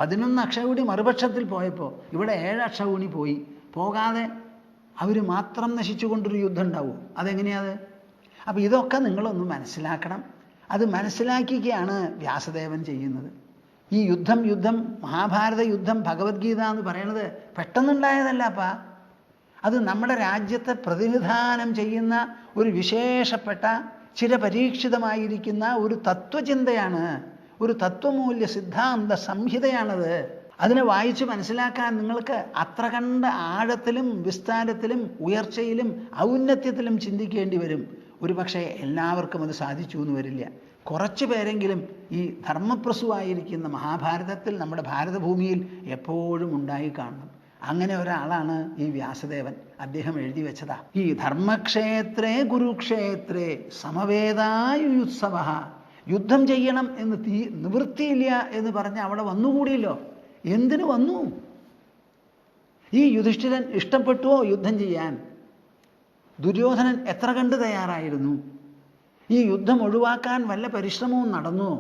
11 അക്ഷൗണി മറുപക്ഷത്തിൽ പോയപ്പോൾ ഇവിടെ 7 അക്ഷൗണി പോകാതെ അവർ മാത്രം നശിച്ചുകൊണ്ടൊരു യുദ്ധം ഉണ്ടാവും. അതെങ്ങനെയാത്? അപ്പോൾ ഇതൊക്കെ നിങ്ങളൊന്ന് മനസ്സിലാക്കണം. അത് മനസ്സിലാക്കിയാണ് വ്യാസദേവൻ ചെയ്യുന്നത്. ഈ യുദ്ധം മഹാഭാരത യുദ്ധം, ഭഗവത്ഗീത എന്ന് പറയണത് പെട്ടെന്നുണ്ടായതല്ലപ്പാ. അത് നമ്മുടെ രാജ്യത്തെ പ്രതിനിധാനം ചെയ്യുന്ന ഒരു വിശേഷപ്പെട്ട ചിരപരീക്ഷിതമായിരിക്കുന്ന ഒരു തത്വചിന്തയാണ്, ഒരു തത്വമൂല്യ സിദ്ധാന്ത സംഹിതയാണത്. അതിനെ വായിച്ച് മനസ്സിലാക്കാൻ നിങ്ങൾക്ക് അത്ര കണ്ട ആഴത്തിലും വിസ്താരത്തിലും ഉയർച്ചയിലും ഔന്നത്യത്തിലും ചിന്തിക്കേണ്ടി വരും. ഒരു പക്ഷേ എല്ലാവർക്കും അത് സാധിച്ചു എന്ന് വരില്ല. കുറച്ച് പേരെങ്കിലും ഈ ധർമ്മപ്രസുവായിരിക്കുന്ന മഹാഭാരതത്തിൽ നമ്മുടെ ഭാരതഭൂമിയിൽ എപ്പോഴും ഉണ്ടായി കാണണം. അങ്ങനെ ഒരാളാണ് ഈ വ്യാസദേവൻ. അദ്ദേഹം എഴുതി വെച്ചതാ, ഈ ധർമ്മക്ഷേത്രേ കുരുക്ഷേത്രേ സമവേദായുത്സവ. യുദ്ധം ചെയ്യണം എന്ന് നിവൃത്തിയില്ല എന്ന് പറഞ്ഞ് അവിടെ വന്നുകൂടിയല്ലോ. എന്തിനു വന്നു? ഈ യുധിഷ്ഠിരൻ ഇഷ്ടപ്പെട്ടുവോ യുദ്ധം ചെയ്യാൻ? ദുര്യോധനൻ എത്ര കണ്ട് തയ്യാറായിരുന്നു? ഈ യുദ്ധം ഒഴിവാക്കാൻ വല്ല പരിശ്രമവും നടന്നുവോ?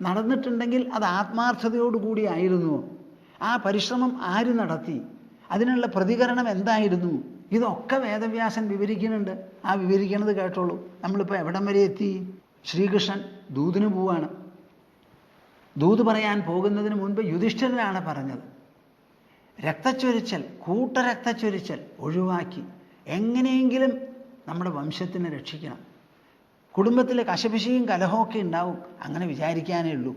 നടന്നിട്ടുണ്ടെങ്കിൽ അത് ആത്മാർത്ഥതയോടുകൂടി ആയിരുന്നുവോ? ആ പരിശ്രമം ആര് നടത്തി? അതിനുള്ള പ്രതികരണം എന്തായിരുന്നു? ഇതൊക്കെ വേദവ്യാസൻ വിവരിക്കുന്നുണ്ട്. ആ വിവരിക്കുന്നത് കേട്ടോളൂ. നമ്മളിപ്പോൾ എവിടം വരെ എത്തി? ശ്രീകൃഷ്ണൻ ദൂതിന് പോവാണ്. ദൂത് പറയാൻ പോകുന്നതിന് മുൻപ് യുധിഷ്ഠിരനാണ് പറഞ്ഞത്, രക്തച്ചൊരിച്ചൽ, കൂട്ടരക്തച്ചൊരിച്ചൽ ഒഴിവാക്കി എങ്ങനെയെങ്കിലും നമ്മുടെ വംശത്തിനെ രക്ഷിക്കണം. കുടുംബത്തിലെ കശപിശയും കലഹമൊക്കെ ഉണ്ടാവും, അങ്ങനെ വിചാരിക്കാനേ ഉള്ളൂ.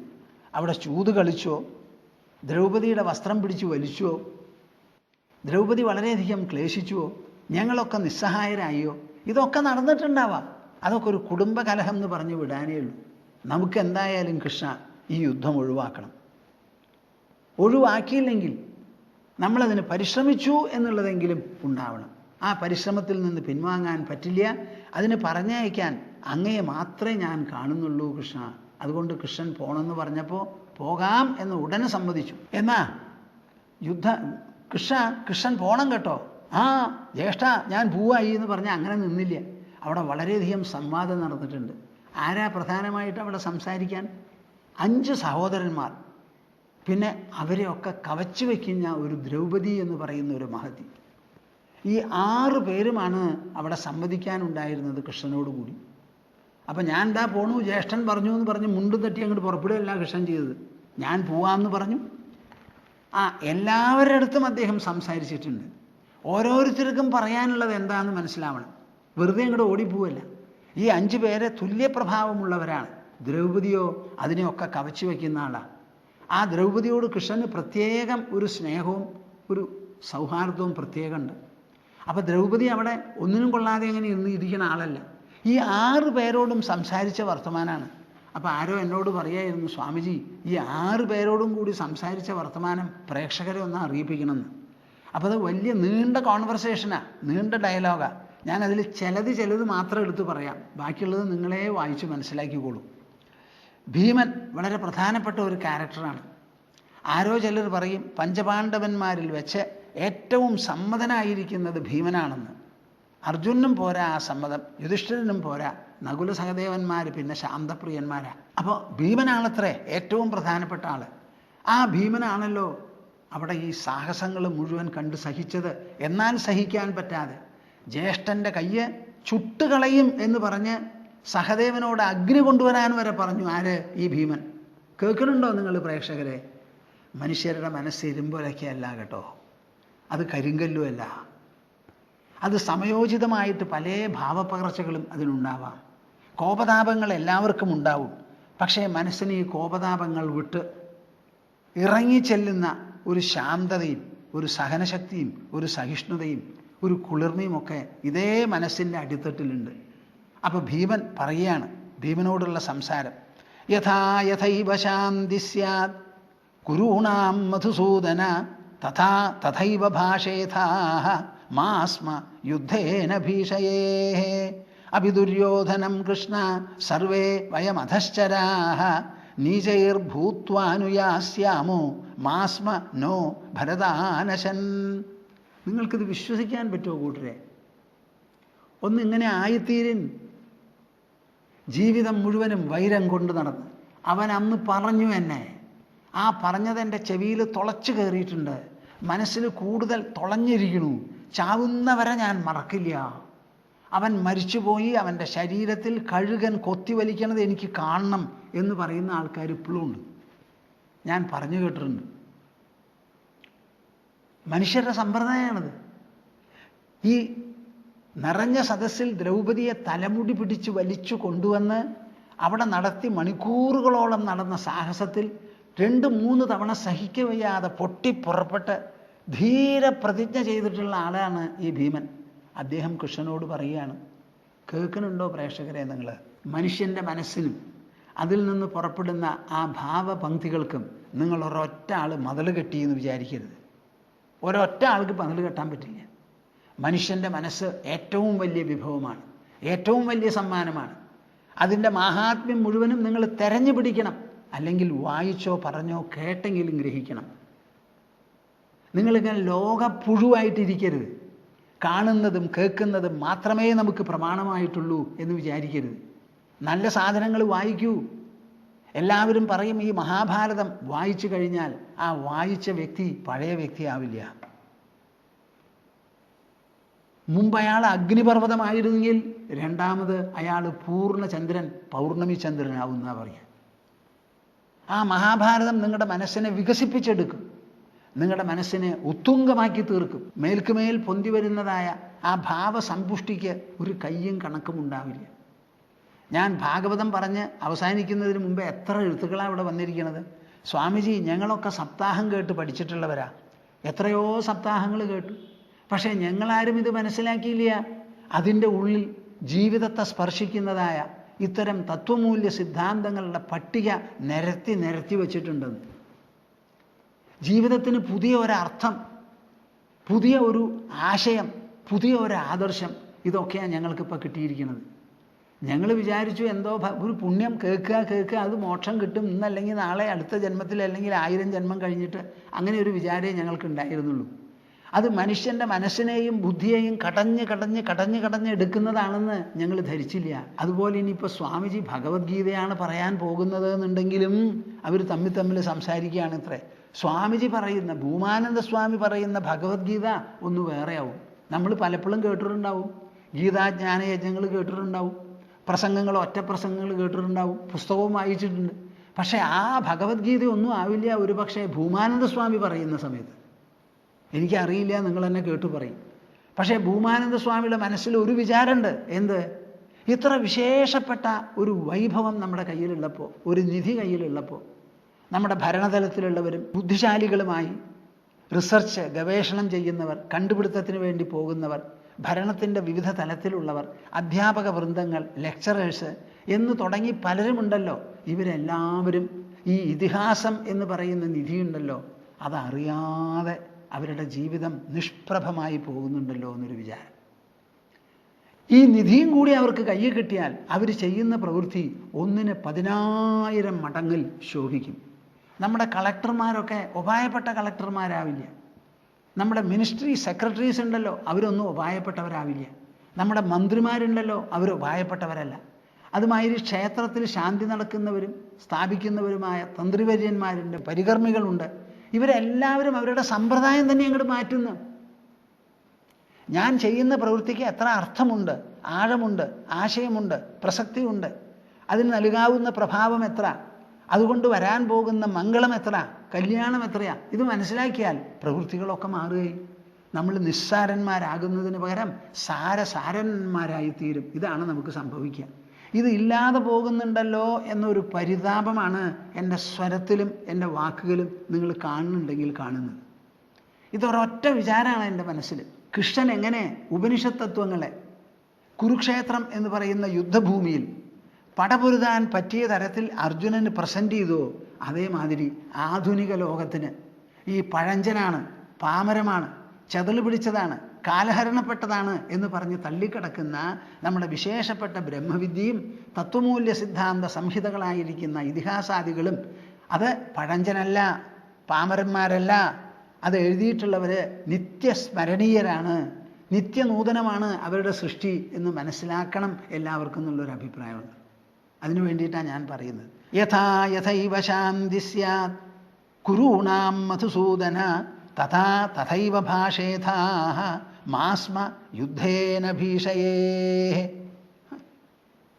അവിടെ ചൂത് കളിച്ചോ, ദ്രൗപദിയുടെ വസ്ത്രം പിടിച്ചു വലിച്ചോ, ദ്രൗപദി വളരെയധികം ക്ലേശിച്ചുവോ, ഞങ്ങളൊക്കെ നിസ്സഹായരായോ, ഇതൊക്കെ നടന്നിട്ടുണ്ടാവാം. അതൊക്കെ ഒരു കുടുംബകലഹം എന്ന് പറഞ്ഞു വിടാനേ ഉള്ളൂ. നമുക്ക് എന്തായാലും കൃഷ്ണ ഈ യുദ്ധം ഒഴിവാക്കണം. ഒഴിവാക്കിയില്ലെങ്കിൽ നമ്മളതിന് പരിശ്രമിച്ചു എന്നുള്ളതെങ്കിലും ഉണ്ടാവണം. ആ പരിശ്രമത്തിൽ നിന്ന് പിൻവാങ്ങാൻ പറ്റില്ല. അതിന് പറഞ്ഞയക്കാൻ അങ്ങയെ മാത്രമേ ഞാൻ കാണുന്നുള്ളൂ കൃഷ്ണ. അതുകൊണ്ട് കൃഷ്ണൻ പോണമെന്ന് പറഞ്ഞപ്പോൾ പോകാം എന്ന് ഉടനെ സമ്മതിച്ചു. എന്നാ കൃഷ്ണൻ പോണം കേട്ടോ, ആ ജ്യേഷ്ഠ ഞാൻ പോവായി എന്ന് പറഞ്ഞാൽ അങ്ങനെ നിന്നില്ല. അവിടെ വളരെയധികം സംവാദം നടന്നിട്ടുണ്ട്. ആരാ പ്രധാനമായിട്ട് അവിടെ സംസാരിക്കാൻ? 5 സഹോദരന്മാർ, പിന്നെ അവരെയൊക്കെ കവച്ചു വയ്ക്കുന്ന ഒരു ദ്രൗപദി എന്ന് പറയുന്ന ഒരു മഹതി. ഈ 6 പേരുമാണ് അവിടെ സംവദിക്കാനുണ്ടായിരുന്നത് കൃഷ്ണനോട് കൂടി. അപ്പം ഞാൻ എന്താ പോണു, ജ്യേഷ്ഠൻ പറഞ്ഞു എന്ന് പറഞ്ഞ് മുണ്ടും തട്ടി അങ്ങോട്ട് പുറപ്പെടുകയല്ല കൃഷ്ണൻ ചെയ്തത്. ഞാൻ പോവാമെന്ന് പറഞ്ഞു. എല്ലാവരുടെ അടുത്തും അദ്ദേഹം സംസാരിച്ചിട്ടുണ്ട്. ഓരോരുത്തർക്കും പറയാനുള്ളത് എന്താണെന്ന് മനസ്സിലാവണം. വെറുതെ അങ്ങോട്ട് ഓടിപ്പോവല്ല. ഈ 5 പേരെ തുല്യപ്രഭാവമുള്ളവരാണ്. ദ്രൗപദിയോ അതിനെയൊക്കെ കവച്ചു വയ്ക്കുന്ന ആളാണ്. ആ ദ്രൗപദിയോട് കൃഷ്ണന് പ്രത്യേകം ഒരു സ്നേഹവും ഒരു സൗഹാർദ്ദവും പ്രത്യേകമുണ്ട്. അപ്പോൾ ദ്രൗപദി അവിടെ ഒന്നിനും കൊള്ളാതെ എങ്ങനെ ഇരിക്കുന്ന ആളല്ല. ഈ 6 പേരോടും സംസാരിച്ച വർത്തമാനമാണ്. അപ്പോൾ ആരോ എന്നോട് പറയായിരുന്നു, സ്വാമിജി ഈ 6 പേരോടും കൂടി സംസാരിച്ച വർത്തമാനം പ്രേക്ഷകരെ ഒന്ന് അറിയിപ്പിക്കണമെന്ന്. അപ്പോൾ അത് വലിയ നീണ്ട കോൺവെർസേഷനാണ്, നീണ്ട ഡയലോഗാണ്. ഞാനതിൽ ചിലത് മാത്രം എടുത്ത് പറയാം, ബാക്കിയുള്ളത് നിങ്ങളെ വായിച്ച് മനസ്സിലാക്കിക്കോളൂ. ഭീമൻ വളരെ പ്രധാനപ്പെട്ട ഒരു ക്യാരക്ടറാണ്. ആരോ ചിലർ പറയും പഞ്ചപാണ്ഡവന്മാരിൽ വെച്ച് ഏറ്റവും സമ്മതനായിരിക്കുന്നത് ഭീമനാണെന്ന്. അർജുനും പോരാ ആ സമ്മതം, യുധിഷ്ഠിരനും പോരാ, നകുല സഹദേവന്മാർ പിന്നെ ശാന്തപ്രിയന്മാരാ. അപ്പോൾ ഭീമനാണത്രേ ഏറ്റവും പ്രധാനപ്പെട്ട ആൾ. ആ ഭീമനാണല്ലോ അവിടെ ഈ സാഹസങ്ങൾ മുഴുവൻ കണ്ട് സഹിച്ചത്. എന്നാൽ സഹിക്കാൻ പറ്റാതെ ജ്യേഷ്ഠൻ്റെ കയ്യ് ചുട്ടുകളയും എന്ന് പറഞ്ഞ് സഹദേവനോട് അഗ്നി കൊണ്ടുവരാൻ വരെ പറഞ്ഞു. ആര്? ഈ ഭീമൻ. കേൾക്കുന്നുണ്ടോ നിങ്ങൾ പ്രേക്ഷകരെ? മനുഷ്യരുടെ മനസ്സ് ഇരുമ്പൊലക്കയല്ല കേട്ടോ, അത് കരിങ്കല്ലുമല്ല. അത് സമയോചിതമായിട്ട് പല ഭാവപകർച്ചകളും അതിനുണ്ടാവാം. കോപതാപങ്ങൾ എല്ലാവർക്കും ഉണ്ടാവും. പക്ഷേ മനസ്സിന് ഈ കോപതാപങ്ങൾ വിട്ട് ഇറങ്ങിച്ചെല്ലുന്ന ഒരു ശാന്തതയും ഒരു സഹനശക്തിയും ഒരു സഹിഷ്ണുതയും ഒരു കുളിർമയും ഒക്കെ ഇതേ മനസ്സിൻ്റെ അടിത്തട്ടിലുണ്ട്. അപ്പോൾ ഭീമൻ പറയുകയാണ്, ഭീമനോടുള്ള സംസാരം, യഥാ യഥൈവ ശാന്തി സ്യാത് കുരൂണാം മധുസൂദന തഥാ തഥൈവ ഭാഷേഥാഃ മാസ്മ യുദ്ധേന ഭീഷയേഃ അഭിദുര്യോധനം കൃഷ്ണ സർവേ വയമധശ്ചരാഃ നീചൈർഭൂത്വാനുയാസ്യാമോ മാസ്മ നോ ഭരതാനശൻ. നിങ്ങൾക്കിത് വിശ്വസിക്കാൻ പറ്റുമോ കൂട്ടരെ? ഒന്നിങ്ങനെ ആയിത്തീരിൻ. ജീവിതം മുഴുവനും വൈരം കൊണ്ട് നടന്ന് അവൻ അന്ന് പറഞ്ഞു എന്നെ, ആ പറഞ്ഞത് എൻ്റെ ചെവിയിൽ തുളച്ചു കയറിയിട്ടുണ്ട്, മനസ്സിൽ കൂടുതൽ തുളഞ്ഞിരിക്കണു. ചാവുന്നവരെ ഞാൻ മറക്കില്ല. അവൻ മരിച്ചുപോയി, അവൻ്റെ ശരീരത്തിൽ കഴുകൻ കൊത്തിവലിക്കണത് എനിക്ക് കാണണം എന്ന് പറയുന്ന ആൾക്കാർ ഇപ്പോഴും ഉണ്ട്. ഞാൻ പറഞ്ഞു കേട്ടിട്ടുണ്ട്. മനുഷ്യരുടെ സമ്പ്രദായമാണത്. ഈ നിറഞ്ഞ സദസ്സിൽ ദ്രൗപദിയെ തലമുടി പിടിച്ച് വലിച്ചു കൊണ്ടുവന്ന് അവിടെ നടത്തി മണിക്കൂറുകളോളം നടന്ന സാഹസത്തിൽ 2-3 തവണ സഹിക്കവയ്യാതെ പൊട്ടിപ്പുറപ്പെട്ട് ധീരപ്രതിജ്ഞ ചെയ്തിട്ടുള്ള ആളാണ് ഈ ഭീമൻ. അദ്ദേഹം കൃഷ്ണനോട് പറയുകയാണ്, കേൾക്കുന്നുണ്ടോ പ്രേക്ഷകരെ നിങ്ങൾ? മനുഷ്യൻ്റെ മനസ്സിനും അതിൽ നിന്ന് പുറപ്പെടുന്ന ആ ഭാവപംക്തികൾക്കും നിങ്ങൾ ഒരൊറ്റ ആൾ മതിൽ കെട്ടിയെന്ന് വിചാരിക്കരുത്. ഒരൊറ്റ ആൾക്ക് മതിൽ കെട്ടാൻ പറ്റില്ല. മനുഷ്യൻ്റെ മനസ്സ് ഏറ്റവും വലിയ വിഭവമാണ്, ഏറ്റവും വലിയ സമ്മാനമാണ്. അതിൻ്റെ മാഹാത്മ്യം മുഴുവനും നിങ്ങൾ തെരഞ്ഞു പിടിക്കണം. അല്ലെങ്കിൽ വായിച്ചോ പറഞ്ഞോ കേട്ടെങ്കിലും ഗ്രഹിക്കണം. നിങ്ങളിങ്ങനെ ലോകപ്പുഴുവായിട്ടിരിക്കരുത്. കാണുന്നതും കേൾക്കുന്നതും മാത്രമേ നമുക്ക് പ്രമാണമായിട്ടുള്ളൂ എന്ന് വിചാരിക്കരുത്. നല്ല സാധനങ്ങൾ വായിക്കൂ. എല്ലാവരും പറയും ഈ മഹാഭാരതം വായിച്ചു കഴിഞ്ഞാൽ ആ വായിച്ച വ്യക്തി പഴയ വ്യക്തിയാവില്ല. മുമ്പ് അയാൾ അഗ്നിപർവ്വതമായിരുന്നെങ്കിൽ രണ്ടാമത് അയാൾ പൂർണ്ണചന്ദ്രൻ, പൗർണമി ചന്ദ്രനാവുന്ന പറയാം. ആ മഹാഭാരതം നിങ്ങളുടെ മനസ്സിനെ വികസിപ്പിച്ചെടുക്കും, നിങ്ങളുടെ മനസ്സിനെ ഉത്തുംഗമാക്കി തീർക്കും. മേൽക്കുമേൽ പൊന്തി വരുന്നതായ ആ ഭാവസമ്പുഷ്ടിക്ക് ഒരു കയ്യും കണക്കും ഉണ്ടാവില്ല. ഞാൻ ഭാഗവതം പറഞ്ഞ് അവസാനിക്കുന്നതിന് മുമ്പ് എത്ര എഴുത്തുകളാണ് ഇവിടെ വന്നിരിക്കുന്നത്. സ്വാമിജി, ഞങ്ങളൊക്കെ സപ്താഹം കേട്ട് പഠിച്ചിട്ടുള്ളവരാ, എത്രയോ സപ്താഹങ്ങൾ കേട്ടു. പക്ഷേ ഞങ്ങളാരും ഇത് മനസ്സിലാക്കിയില്ല. അതിൻ്റെ ഉള്ളിൽ ജീവിതത്തെ സ്പർശിക്കുന്നതായ ഇത്തരം തത്വമൂല്യ സിദ്ധാന്തങ്ങളുടെ പട്ടിക നിരത്തി നിരത്തി വച്ചിട്ടുണ്ടെന്ന്. ജീവിതത്തിന് പുതിയ ഒരർത്ഥം, പുതിയ ഒരു ആശയം, പുതിയ ഒരു ആദർശം, ഇതൊക്കെയാണ് ഞങ്ങൾക്കിപ്പോൾ കിട്ടിയിരിക്കുന്നത്. ഞങ്ങൾ വിചാരിച്ചു എന്തോ ഒരു പുണ്യം കേൾക്കുക, അത് മോക്ഷം കിട്ടും, ഇന്നല്ലെങ്കിൽ നാളെ, അടുത്ത ജന്മത്തിൽ, അല്ലെങ്കിൽ 1000 ജന്മം കഴിഞ്ഞിട്ട്, അങ്ങനെ ഒരു വിചാരമേ ഞങ്ങൾക്ക് ഉണ്ടായിരുന്നുള്ളൂ. അത് മനുഷ്യൻ്റെ മനസ്സിനെയും ബുദ്ധിയെയും കടഞ്ഞ് എടുക്കുന്നതാണെന്ന് ഞങ്ങൾ ധരിച്ചില്ല. അതുപോലെ ഇനിയിപ്പോൾ സ്വാമിജി ഭഗവത്ഗീതയാണ് പറയാൻ പോകുന്നത് എന്നുണ്ടെങ്കിലും അവർ തമ്മിൽ സംസാരിക്കുകയാണ് ഇത്രേ. സ്വാമിജി പറയുന്ന, ഭൂമാനന്ദ സ്വാമി പറയുന്ന ഭഗവത്ഗീത ഒന്ന് വേറെയാവും. നമ്മൾ പലപ്പോഴും കേട്ടിട്ടുണ്ടാവും, ഗീതാജ്ഞാനയജ്ഞങ്ങൾ കേട്ടിട്ടുണ്ടാവും, പ്രസംഗങ്ങൾ, ഒറ്റ പ്രസംഗങ്ങൾ കേട്ടിട്ടുണ്ടാവും, പുസ്തകവും വായിച്ചിട്ടുണ്ട്. പക്ഷേ ആ ഭഗവത്ഗീത ഒന്നും ആവില്ല ഒരു പക്ഷേ ഭൂമാനന്ദ സ്വാമി പറയുന്ന സമയത്ത്. എനിക്കറിയില്ല, നിങ്ങൾ തന്നെ കേട്ടു പറയും. പക്ഷേ ഭൂമാനന്ദ സ്വാമിയുടെ മനസ്സിൽ ഒരു വിചാരമുണ്ട്. എന്ത്? ഇത്ര വിശേഷപ്പെട്ട ഒരു വൈഭവം നമ്മുടെ കയ്യിലുള്ളപ്പോൾ, ഒരു നിധി കയ്യിലുള്ളപ്പോൾ, നമ്മുടെ ഭരണതലത്തിലുള്ളവരും ബുദ്ധിശാലികളുമായി റിസർച്ച്, ഗവേഷണം ചെയ്യുന്നവർ, കണ്ടുപിടുത്തത്തിന് വേണ്ടി പോകുന്നവർ, ഭരണത്തിൻ്റെ വിവിധ തലത്തിലുള്ളവർ, അധ്യാപക വൃന്ദങ്ങൾ, ലെക്ചറേഴ്സ് എന്ന് തുടങ്ങി പലരുമുണ്ടല്ലോ. ഇവരെല്ലാവരും ഈ ഇതിഹാസം എന്ന് പറയുന്ന നിധിയുണ്ടല്ലോ, അതറിയാതെ അവരുടെ ജീവിതം നിഷ്പ്രഭമായി പോകുന്നുണ്ടല്ലോ എന്നൊരു വിചാരം. ഈ നിധിയും കൂടി അവർക്ക് കയ്യിൽ കിട്ടിയാൽ അവർ ചെയ്യുന്ന പ്രവൃത്തി 1ന് 10,000 മടങ്ങിൽ ശോഭിക്കും. നമ്മുടെ കളക്ടർമാരൊക്കെ ഉപായപ്പെട്ട കളക്ടർമാരാവില്ല. നമ്മുടെ മിനിസ്ട്രി സെക്രട്ടറീസ് ഉണ്ടല്ലോ, അവരൊന്നും ഉപായപ്പെട്ടവരാവില്ല. നമ്മുടെ മന്ത്രിമാരുണ്ടല്ലോ, അവർ ഉപായപ്പെട്ടവരല്ല. അതുമാതിരി ക്ഷേത്രത്തിൽ ശാന്തി നടക്കുന്നവരും സ്ഥാപിക്കുന്നവരുമായ തന്ത്രിവര്യന്മാരുണ്ട്, പരികർമ്മികളുണ്ട്. ഇവരെല്ലാവരും അവരുടെ സമ്പ്രദായം തന്നെ അങ്ങോട്ട് മാറ്റുന്നു. ഞാൻ ചെയ്യുന്ന പ്രവൃത്തിക്ക് എത്ര അർത്ഥമുണ്ട്, ആഴമുണ്ട്, ആശയമുണ്ട്, പ്രസക്തിയുണ്ട്, അതിന് നൽകാവുന്ന പ്രഭാവം എത്ര, അതുകൊണ്ട് വരാൻ പോകുന്ന മംഗളം എത്ര, കല്യാണം എത്രയാ, ഇത് മനസ്സിലാക്കിയാൽ പ്രവൃത്തികളൊക്കെ മാറുകയും നമ്മൾ നിസ്സാരന്മാരാകുന്നതിന് പകരം സാരന്മാരായിത്തീരും. ഇതാണ് നമുക്ക് സംഭവിക്കുക. ഇത് ഇല്ലാതെ പോകുന്നുണ്ടല്ലോ എന്നൊരു പരിതാപമാണ് എൻ്റെ സ്വരത്തിലും എൻ്റെ വാക്കുകളും നിങ്ങൾ കാണുന്നുണ്ടെങ്കിൽ കാണുന്നത്. ഇതൊരൊറ്റ വിചാരമാണ് എൻ്റെ മനസ്സിൽ. കൃഷ്ണൻ എങ്ങനെ ഉപനിഷത്ത് തത്വങ്ങളെ കുരുക്ഷേത്രം എന്ന് പറയുന്ന യുദ്ധഭൂമിയിൽ പടപൊരുതാൻ പറ്റിയ തരത്തിൽ അർജുനന് പ്രസൻറ്റ് ചെയ്തോ, അതേമാതിരി ആധുനിക ലോകത്തിന് ഈ പഴഞ്ചനാണ്, പാമരമാണ്, ചതല് പിടിച്ചതാണ്, കാലഹരണപ്പെട്ടതാണ് എന്ന് പറഞ്ഞ് തള്ളിക്കിടക്കുന്ന നമ്മുടെ വിശേഷപ്പെട്ട ബ്രഹ്മവിദ്യയും തത്വമൂല്യ സിദ്ധാന്ത സംഹിതകളായിരിക്കുന്ന ഇതിഹാസാദികളും അത് പഴഞ്ചനല്ല, പാമരന്മാരല്ല, അത് എഴുതിയിട്ടുള്ളവർ നിത്യസ്മരണീയരാണ്, നിത്യനൂതനമാണ് അവരുടെ സൃഷ്ടി എന്ന് മനസ്സിലാക്കണം എല്ലാവർക്കും എന്നുള്ളൊരു അഭിപ്രായമുണ്ട്. അതിനു വേണ്ടിയിട്ടാണ് ഞാൻ പറയുന്നത്. യഥാ യഥൈവ ശാന്തി സ്യാത് കുരൂണാം മധുസൂദന തഥാ തഥൈവ ഭാഷേഥാഃ മാസ്മ യുദ്ധേന ഭീഷയേ.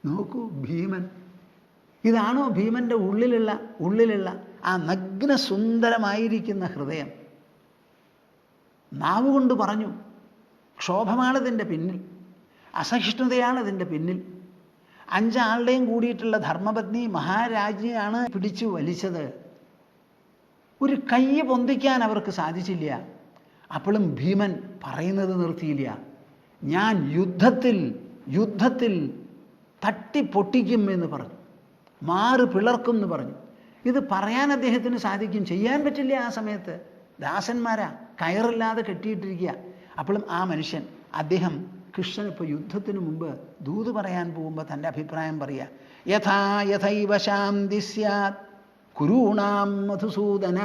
നോക്കൂ ഭീമൻ, ഇതാണോ ഭീമൻ്റെ ഉള്ളിലുള്ള ആ നഗ്ന സുന്ദരമായിരിക്കുന്ന ഹൃദയം? നാവുകൊണ്ട് പറഞ്ഞു, ക്ഷോഭമാണതിൻ്റെ പിന്നിൽ, അസഹിഷ്ണുതയാണതിൻ്റെ പിന്നിൽ. 5 ആളുടെയും കൂടിയിട്ടുള്ള ധർമ്മപത്നി മഹാരാജ്ഞിയാണ് പിടിച്ചു വലിച്ചത്. ഒരു കൈ പൊന്തിക്കാൻ അവർക്ക് സാധിച്ചില്ല. അപ്പോഴും ഭീമൻ പറയുന്നത് നിർത്തിയില്ല. ഞാൻ യുദ്ധത്തിൽ തട്ടി പൊട്ടിക്കും എന്ന് പറഞ്ഞു, മാറ് പിളർക്കും എന്ന് പറഞ്ഞു. ഇത് പറയാൻ അദ്ദേഹത്തിന് സാധിക്കും, ചെയ്യാൻ പറ്റില്ല. ആ സമയത്ത് ദാസന്മാരാ, കയറില്ലാതെ കെട്ടിയിട്ടിരിക്കുക. അപ്പോഴും ആ മനുഷ്യൻ, അദ്ദേഹം കൃഷ്ണൻ ഇപ്പോൾ യുദ്ധത്തിന് മുമ്പ് ദൂത് പറയാൻ പോകുമ്പോൾ തൻ്റെ അഭിപ്രായം പറയുക. യഥാ യഥൈവ ശാന്തി സ്യാത് കുരൂണാം മധുസൂദന.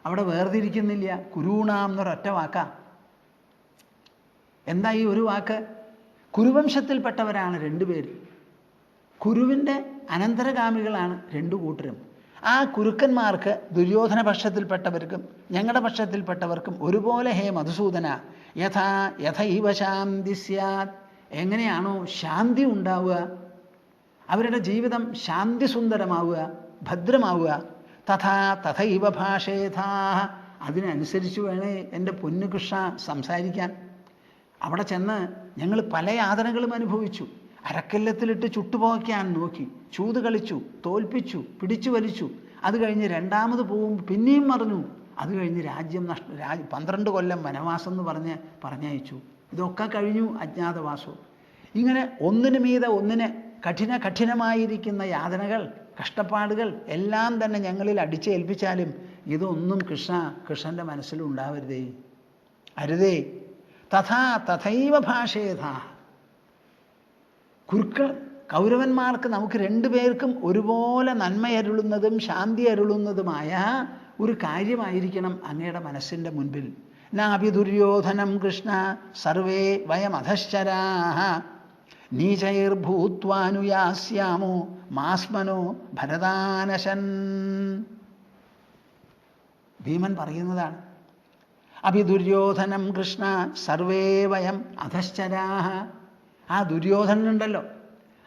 അവിടെ വേർതിരിക്കുന്നില്ല, കുരൂണാം എന്നൊരൊറ്റ വാക്കാ. എന്താ ഈ ഒരു വാക്ക്? കുരുവംശത്തിൽപ്പെട്ടവരാണ് 2 പേര്. കുരുവിൻ്റെ അനന്തരഗാമികളാണ് 2 കൂട്ടരും. ആ കുരുക്കന്മാർക്ക് ദുര്യോധന പക്ഷത്തിൽപ്പെട്ടവർക്കും ഞങ്ങളുടെ പക്ഷത്തിൽപ്പെട്ടവർക്കും ഒരുപോലെ ഹേ മധുസൂദന യഥൈവ ശാന്തി സ്യാത്. എങ്ങനെയാണോ ശാന്തി ഉണ്ടാവുക, അവരുടെ ജീവിതം ശാന്തി സുന്ദരമാവുക, ഭദ്രമാവുക, തഥൈവ ഭാഷേഥാഃ. അതിനനുസരിച്ച് വേണേ എൻ്റെ പൊന്നു കൃഷ്ണ സംസാരിക്കാൻ. അവിടെ ചെന്ന് ഞങ്ങൾ പല യാതനകളും അനുഭവിച്ചു. അരക്കല്ലത്തിലിട്ട് ചുട്ടുപോക്കാൻ നോക്കി, ചൂത് കളിച്ചു, തോൽപ്പിച്ചു, പിടിച്ചു വലിച്ചു. അത് കഴിഞ്ഞ് 2ാമത് പോവും, പിന്നെയും മറിഞ്ഞു. അത് കഴിഞ്ഞ് 12 കൊല്ലം വനവാസം എന്ന് പറഞ്ഞയച്ചു. ഇതൊക്കെ കഴിഞ്ഞു അജ്ഞാതവാസവും. ഇങ്ങനെ ഒന്നിനു മീതെ ഒന്നിനെ കഠിനമായിരിക്കുന്ന യാതനകൾ, കഷ്ടപ്പാടുകൾ എല്ലാം തന്നെ ഞങ്ങളിൽ അടിച്ചേൽപ്പിച്ചാലും ഇതൊന്നും കൃഷ്ണൻ്റെ മനസ്സിലുണ്ടാവരുതേ, അരുതേ. തഥൈവ ഭാഷേഥാ. കൗരവന്മാർക്ക് നമുക്ക് 2 പേർക്കും ഒരുപോലെ നന്മയരുളുന്നതും ശാന്തി അരുളുന്നതുമായ ഒരു കാര്യമായിരിക്കണം അങ്ങയുടെ മനസ്സിൻ്റെ മുൻപിൽ. നാഭി ദുര്യോധനം കൃഷ്ണ സർവേ വയമധശ്ചരാഃ നീചൈർഭൂത്വാനുയാസ്യാമോ മാസ്മനോ ഭരതാനശൻ. ഭീമൻ പറയുന്നതാണ്. അഭിദുര്യോധനം കൃഷ്ണ സർവേ വയം അധശ്ചരാഃ. ആ ദുര്യോധനുണ്ടല്ലോ,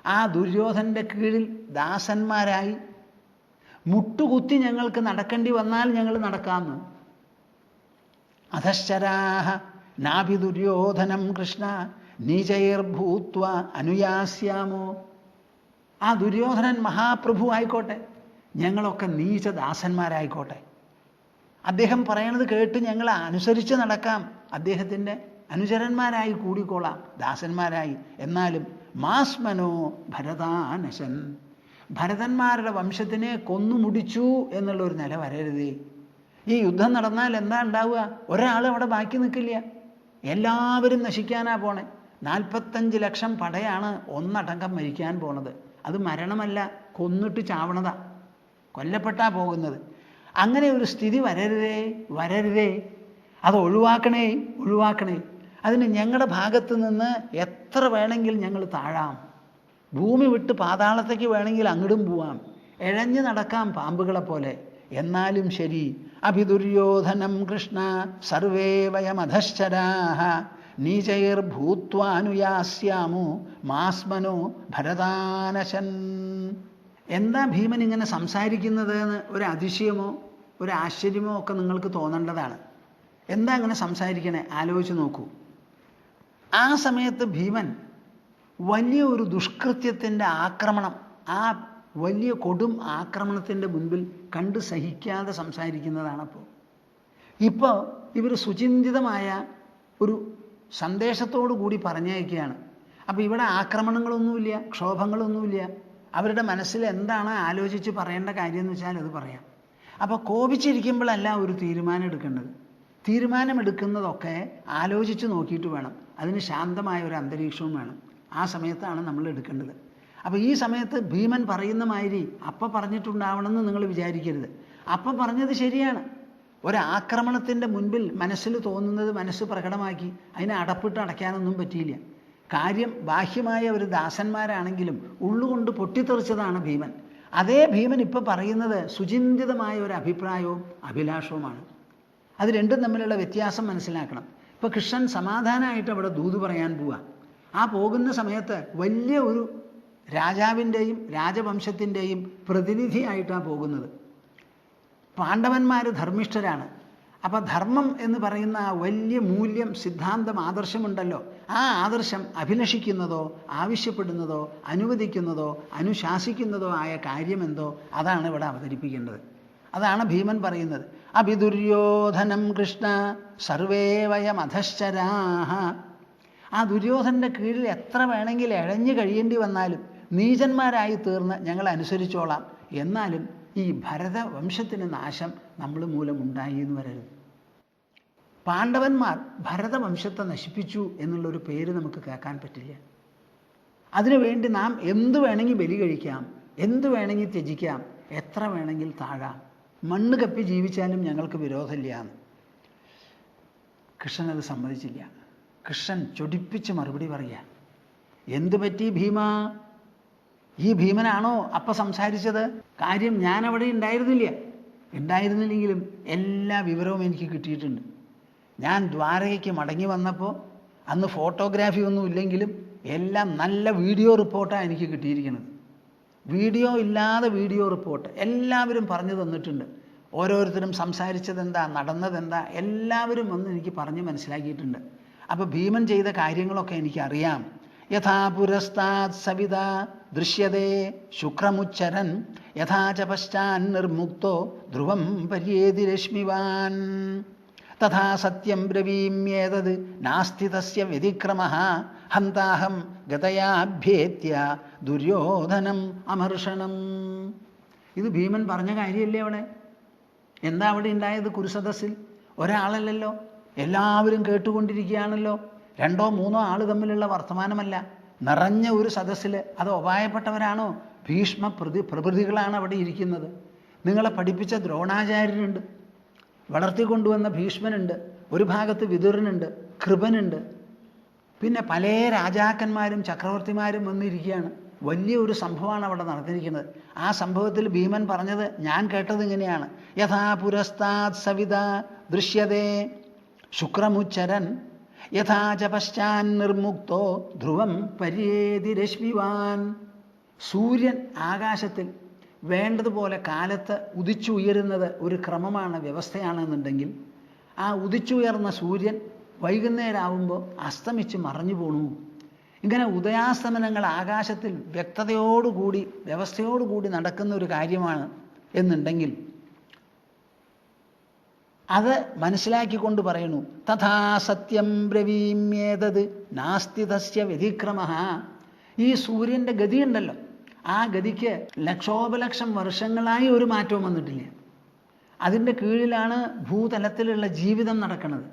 ആ ദുര്യോധനൻ്റെ കീഴിൽ ദാസന്മാരായി മുട്ടുകുത്തി ഞങ്ങൾക്ക് നടക്കേണ്ടി വന്നാൽ ഞങ്ങൾ നടക്കാമെന്ന്. അധശ്ചരാഃ നാഭി ദുര്യോധനം കൃഷ്ണ നീചൈർഭൂത്വ അനുയാസ്യാമോ. ആ ദുര്യോധനൻ മഹാപ്രഭു ആയിക്കോട്ടെ, ഞങ്ങളൊക്കെ നീചദാസന്മാരായിക്കോട്ടെ. അദ്ദേഹം പറയണത് കേട്ട് ഞങ്ങൾ അനുസരിച്ച് നടക്കാം, അദ്ദേഹത്തിൻ്റെ അനുചരന്മാരായി കൂടിക്കോളാം, ദാസന്മാരായി. എന്നാലും മാസ്മനോ ഭരതാനശൻ. ഭരതന്മാരുടെ വംശത്തിനെ കൊന്നുമുടിച്ചു എന്നുള്ളൊരു നില വരരുതേ. ഈ യുദ്ധം നടന്നാൽ എന്താ ഉണ്ടാവുക? ഒരാൾ അവിടെ ബാക്കി നിൽക്കില്ല, എല്ലാവരും നശിക്കാനാ പോണേ. 45 ലക്ഷം പടയാണ് ഒന്നടങ്കം മരിക്കാൻ പോണത്. അത് മരണമല്ല, കൊന്നിട്ട് ചാവണതാ, കൊല്ലപ്പെട്ടാ പോകുന്നത്. അങ്ങനെ ഒരു സ്ഥിതി വരരുതേ. അത് ഒഴിവാക്കണേ. അതിന് ഞങ്ങളുടെ ഭാഗത്ത് നിന്ന് എത്ര വേണമെങ്കിൽ ഞങ്ങൾ താഴാം, ഭൂമി വിട്ട് പാതാളത്തേക്ക് വേണമെങ്കിൽ അങ്ങോട്ടും പോവാം, ഇഴഞ്ഞു നടക്കാം പാമ്പുകളെ പോലെ. എന്നാലും ശരി, അഭിദുര്യോധനം കൃഷ്ണ സർവേ വയമധശ്ചരാഃ നീചൈർഭൂത്വാനുയാസ്യാമോ മാസ്മനോ ഭരതാനശൻ. എന്താ ഭീമൻ ഇങ്ങനെ സംസാരിക്കുന്നത് എന്ന് ഒരു അതിശയമോ ഒരു ആശ്ചര്യമോ ഒക്കെ നിങ്ങൾക്ക് തോന്നേണ്ടതാണ്. എന്താ അങ്ങനെ സംസാരിക്കണേ? ആലോചിച്ച് നോക്കൂ. ആ സമയത്ത് ഭീമൻ വലിയ ഒരു ദുഷ്കൃത്യത്തിൻ്റെ ആക്രമണം, ആ വലിയ കൊടും ആക്രമണത്തിൻ്റെ മുൻപിൽ കണ്ട് സഹിക്കാതെ സംസാരിക്കുന്നതാണപ്പോൾ. ഇപ്പോൾ ഇവർ സുചിന്തിതമായ ഒരു സന്ദേശത്തോടു കൂടി പറഞ്ഞയക്കുകയാണ്. അപ്പോൾ ഇവിടെ ആക്രമണങ്ങളൊന്നുമില്ല, ക്ഷോഭങ്ങളൊന്നുമില്ല. അവരുടെ മനസ്സിൽ എന്താണ് ആലോചിച്ച് പറയേണ്ട കാര്യം എന്ന് വെച്ചാൽ അത് പറയാം. അപ്പോൾ കോപിച്ചിരിക്കുമ്പോഴല്ല ഒരു തീരുമാനം എടുക്കേണ്ടത്. തീരുമാനമെടുക്കുന്നതൊക്കെ ആലോചിച്ച് നോക്കിയിട്ട് വേണം. അതിന് ശാന്തമായ ഒരു അന്തരീക്ഷവും വേണം. ആ സമയത്താണ് നമ്മൾ എടുക്കേണ്ടത്. അപ്പോൾ ഈ സമയത്ത് ഭീമൻ പറയുന്ന മാതിരി അപ്പം പറഞ്ഞിട്ടുണ്ടാവണമെന്ന് നിങ്ങൾ വിചാരിക്കരുത്. അപ്പം പറഞ്ഞത് ശരിയാണ്. ഒരാക്രമണത്തിൻ്റെ മുൻപിൽ മനസ്സിൽ തോന്നുന്നത് മനസ്സ് പ്രകടമാക്കി അതിനെ അടപ്പിട്ട് അടയ്ക്കാനൊന്നും പറ്റിയില്ല. കാര്യം ബാഹ്യമായ ഒരു ദാസന്മാരാണെങ്കിലും ഉള്ളുകൊണ്ട് പൊട്ടിത്തെറിച്ചതാണ് ഭീമൻ. അതേ ഭീമൻ ഇപ്പോൾ പറയുന്നത് സുചിന്തിതമായ ഒരു അഭിപ്രായവും അഭിലാഷവുമാണ്. അത് രണ്ടും തമ്മിലുള്ള വ്യത്യാസം മനസ്സിലാക്കണം. ഇപ്പോൾ കൃഷ്ണൻ സമാധാനമായിട്ട് അവിടെ ദൂത് പറയാൻ പോവുക. ആ പോകുന്ന സമയത്ത് വലിയ ഒരു രാജാവിൻ്റെയും രാജവംശത്തിൻ്റെയും പ്രതിനിധിയായിട്ടാണ് പോകുന്നത്. പാണ്ഡവന്മാർ ധർമ്മിഷ്ഠരാണ്. അപ്പം ധർമ്മം എന്ന് പറയുന്ന ആ വലിയ മൂല്യം, സിദ്ധാന്തം, ആദർശമുണ്ടല്ലോ, ആ ആദർശം അഭിലഷിക്കുന്നതോ ആവശ്യപ്പെടുന്നതോ അനുവദിക്കുന്നതോ അനുശാസിക്കുന്നതോ ആയ കാര്യമെന്തോ അതാണ് ഇവിടെ അവതരിപ്പിക്കേണ്ടത്. അതാണ് ഭീമൻ പറയുന്നത്. അഭിദുര്യോധനം കൃഷ്ണ സർവേ വയം അധശ്ചരാഹ. ആ ദുര്യോധനൻ്റെ കീഴിൽ എത്ര വേണമെങ്കിൽ ഇഴഞ്ഞു കഴിയേണ്ടി വന്നാലും നീചന്മാരായി തീർന്ന് ഞങ്ങൾ അനുസരിച്ചോളാം. എന്നാലും ഈ ഭരതവംശത്തിന് നാശം നമ്മൾ മൂലമുണ്ടായി എന്ന് വരരുത്. പാണ്ഡവന്മാർ ഭരതവംശത്തെ നശിപ്പിച്ചു എന്നുള്ളൊരു പേര് നമുക്ക് കേൾക്കാൻ പറ്റില്ല. അതിനുവേണ്ടി നാം എന്തു വേണമെങ്കിൽ ബലി കഴിക്കാം, എന്തു വേണമെങ്കിൽ ത്യജിക്കാം, എത്ര വേണമെങ്കിൽ താഴാം, മണ്ണ് കപ്പി ജീവിച്ചാലും ഞങ്ങൾക്ക് വിരോധമില്ല എന്ന്. കൃഷ്ണൻ അത് സമ്മതിച്ചില്ല. കൃഷ്ണൻ ചൊടിപ്പിച്ച് മറുപടി പറയുക. എന്തു പറ്റി ഭീമ? ഈ ഭീമനാണോ അപ്പം സംസാരിച്ചത്? കാര്യം ഞാൻ അവിടെ ഉണ്ടായിരുന്നില്ലെങ്കിലും എല്ലാ വിവരവും എനിക്ക് കിട്ടിയിട്ടുണ്ട്. ഞാൻ ദ്വാരകയ്ക്ക് മടങ്ങി വന്നപ്പോൾ അന്ന് ഫോട്ടോഗ്രാഫി ഒന്നും ഇല്ലെങ്കിലും എല്ലാം നല്ല വീഡിയോ റിപ്പോർട്ടാണ് എനിക്ക് കിട്ടിയിരിക്കുന്നത്. വീഡിയോ ഇല്ലാതെ വീഡിയോ റിപ്പോർട്ട് എല്ലാവരും പറഞ്ഞു തന്നിട്ടുണ്ട്. ഓരോരുത്തരും സംസാരിച്ചതെന്താ, നടന്നതെന്താ, എല്ലാവരും വന്ന് എനിക്ക് പറഞ്ഞ് മനസ്സിലാക്കിയിട്ടുണ്ട്. അപ്പോൾ ഭീമൻ ചെയ്ത കാര്യങ്ങളൊക്കെ എനിക്കറിയാം. യഥാ പുരസ്താത് സവിത ദൃശ്യതേ ശുക്രമുച്ചരൻ യഥാ ച പശ്ചാൻ നിർമുക്തോ ധ്രുവം പര്യേതി രശ്മിവാൻ തഥാ സത്യം ബ്രവീമ്യേതത് നാസ്തി തസ്യ വ്യതിക്രമഃ ഹന്താഹം ഗതയാഭ്യേത്യ ദുര്യോധനം അമർഷണം. ഇത് ഭീമൻ പറഞ്ഞ കാര്യമല്ലേ അവിടെ? എന്താ അവിടെ ഉണ്ടായത്? കുരുസദസ്സിൽ ഒരാളല്ലല്ലോ, എല്ലാവരും കേട്ടുകൊണ്ടിരിക്കുകയാണല്ലോ. രണ്ടോ മൂന്നോ ആൾ തമ്മിലുള്ള വർത്തമാനമല്ല, നിറഞ്ഞ ഒരു സദസ്സിൽ. അത് ഉപായപ്പെട്ടവരാണോ? ഭീഷ്മ പ്രഭൃതികളാണ് അവിടെ ഇരിക്കുന്നത്. നിങ്ങളെ പഠിപ്പിച്ച ദ്രോണാചാര്യനുണ്ട്, വളർത്തിക്കൊണ്ടുവന്ന ഭീഷ്മനുണ്ട്, ഒരു ഭാഗത്ത് വിതുരനുണ്ട്, കൃപനുണ്ട്, പിന്നെ പല രാജാക്കന്മാരും ചക്രവർത്തിമാരും വന്നിരിക്കുകയാണ്. വലിയൊരു സംഭവമാണ് അവിടെ നടന്നിരിക്കുന്നത്. ആ സംഭവത്തിൽ ഭീമൻ പറഞ്ഞത് ഞാൻ കേട്ടത് ഇങ്ങനെയാണ്. യഥാ പുരസ്താത് സവിത ദൃശ്യതേ ശുക്രമുച്ചരൻ യഥാ ച പശ്ചാൻ നിർമുക്തോ ധ്രുവം പര്യേതി രശ്മിവാൻ. സൂര്യൻ ആകാശത്തിൽ വേണ്ടതുപോലെ കാലത്ത് ഉദിച്ചുയരുന്നത് ഒരു ക്രമമാണ്, വ്യവസ്ഥയാണെന്നുണ്ടെങ്കിൽ ആ ഉദിച്ചുയർന്ന സൂര്യൻ വൈകുന്നേരമാവുമ്പോൾ അസ്തമിച്ച് മറഞ്ഞു പോണു. ഇങ്ങനെ ഉദയാസ്തമനങ്ങൾ ആകാശത്തിൽ വ്യക്തതയോടുകൂടി വ്യവസ്ഥയോടുകൂടി നടക്കുന്ന ഒരു കാര്യമാണ് എന്നുണ്ടെങ്കിൽ അത് മനസ്സിലാക്കിക്കൊണ്ട് പറയുന്നു. തഥാ സത്യം ബ്രവീമ്യേതത് നാസ്തി തസ്യ വ്യതിക്രമഃ. ഈ സൂര്യൻ്റെ ഗതിയുണ്ടല്ലോ, ആ ഗതിക്ക് ലക്ഷോപലക്ഷം വർഷങ്ങളായി ഒരു മാറ്റവും വന്നിട്ടില്ല. അതിൻ്റെ കീഴിലാണ് ഭൂതലത്തിലുള്ള ജീവിതം നടക്കുന്നത്.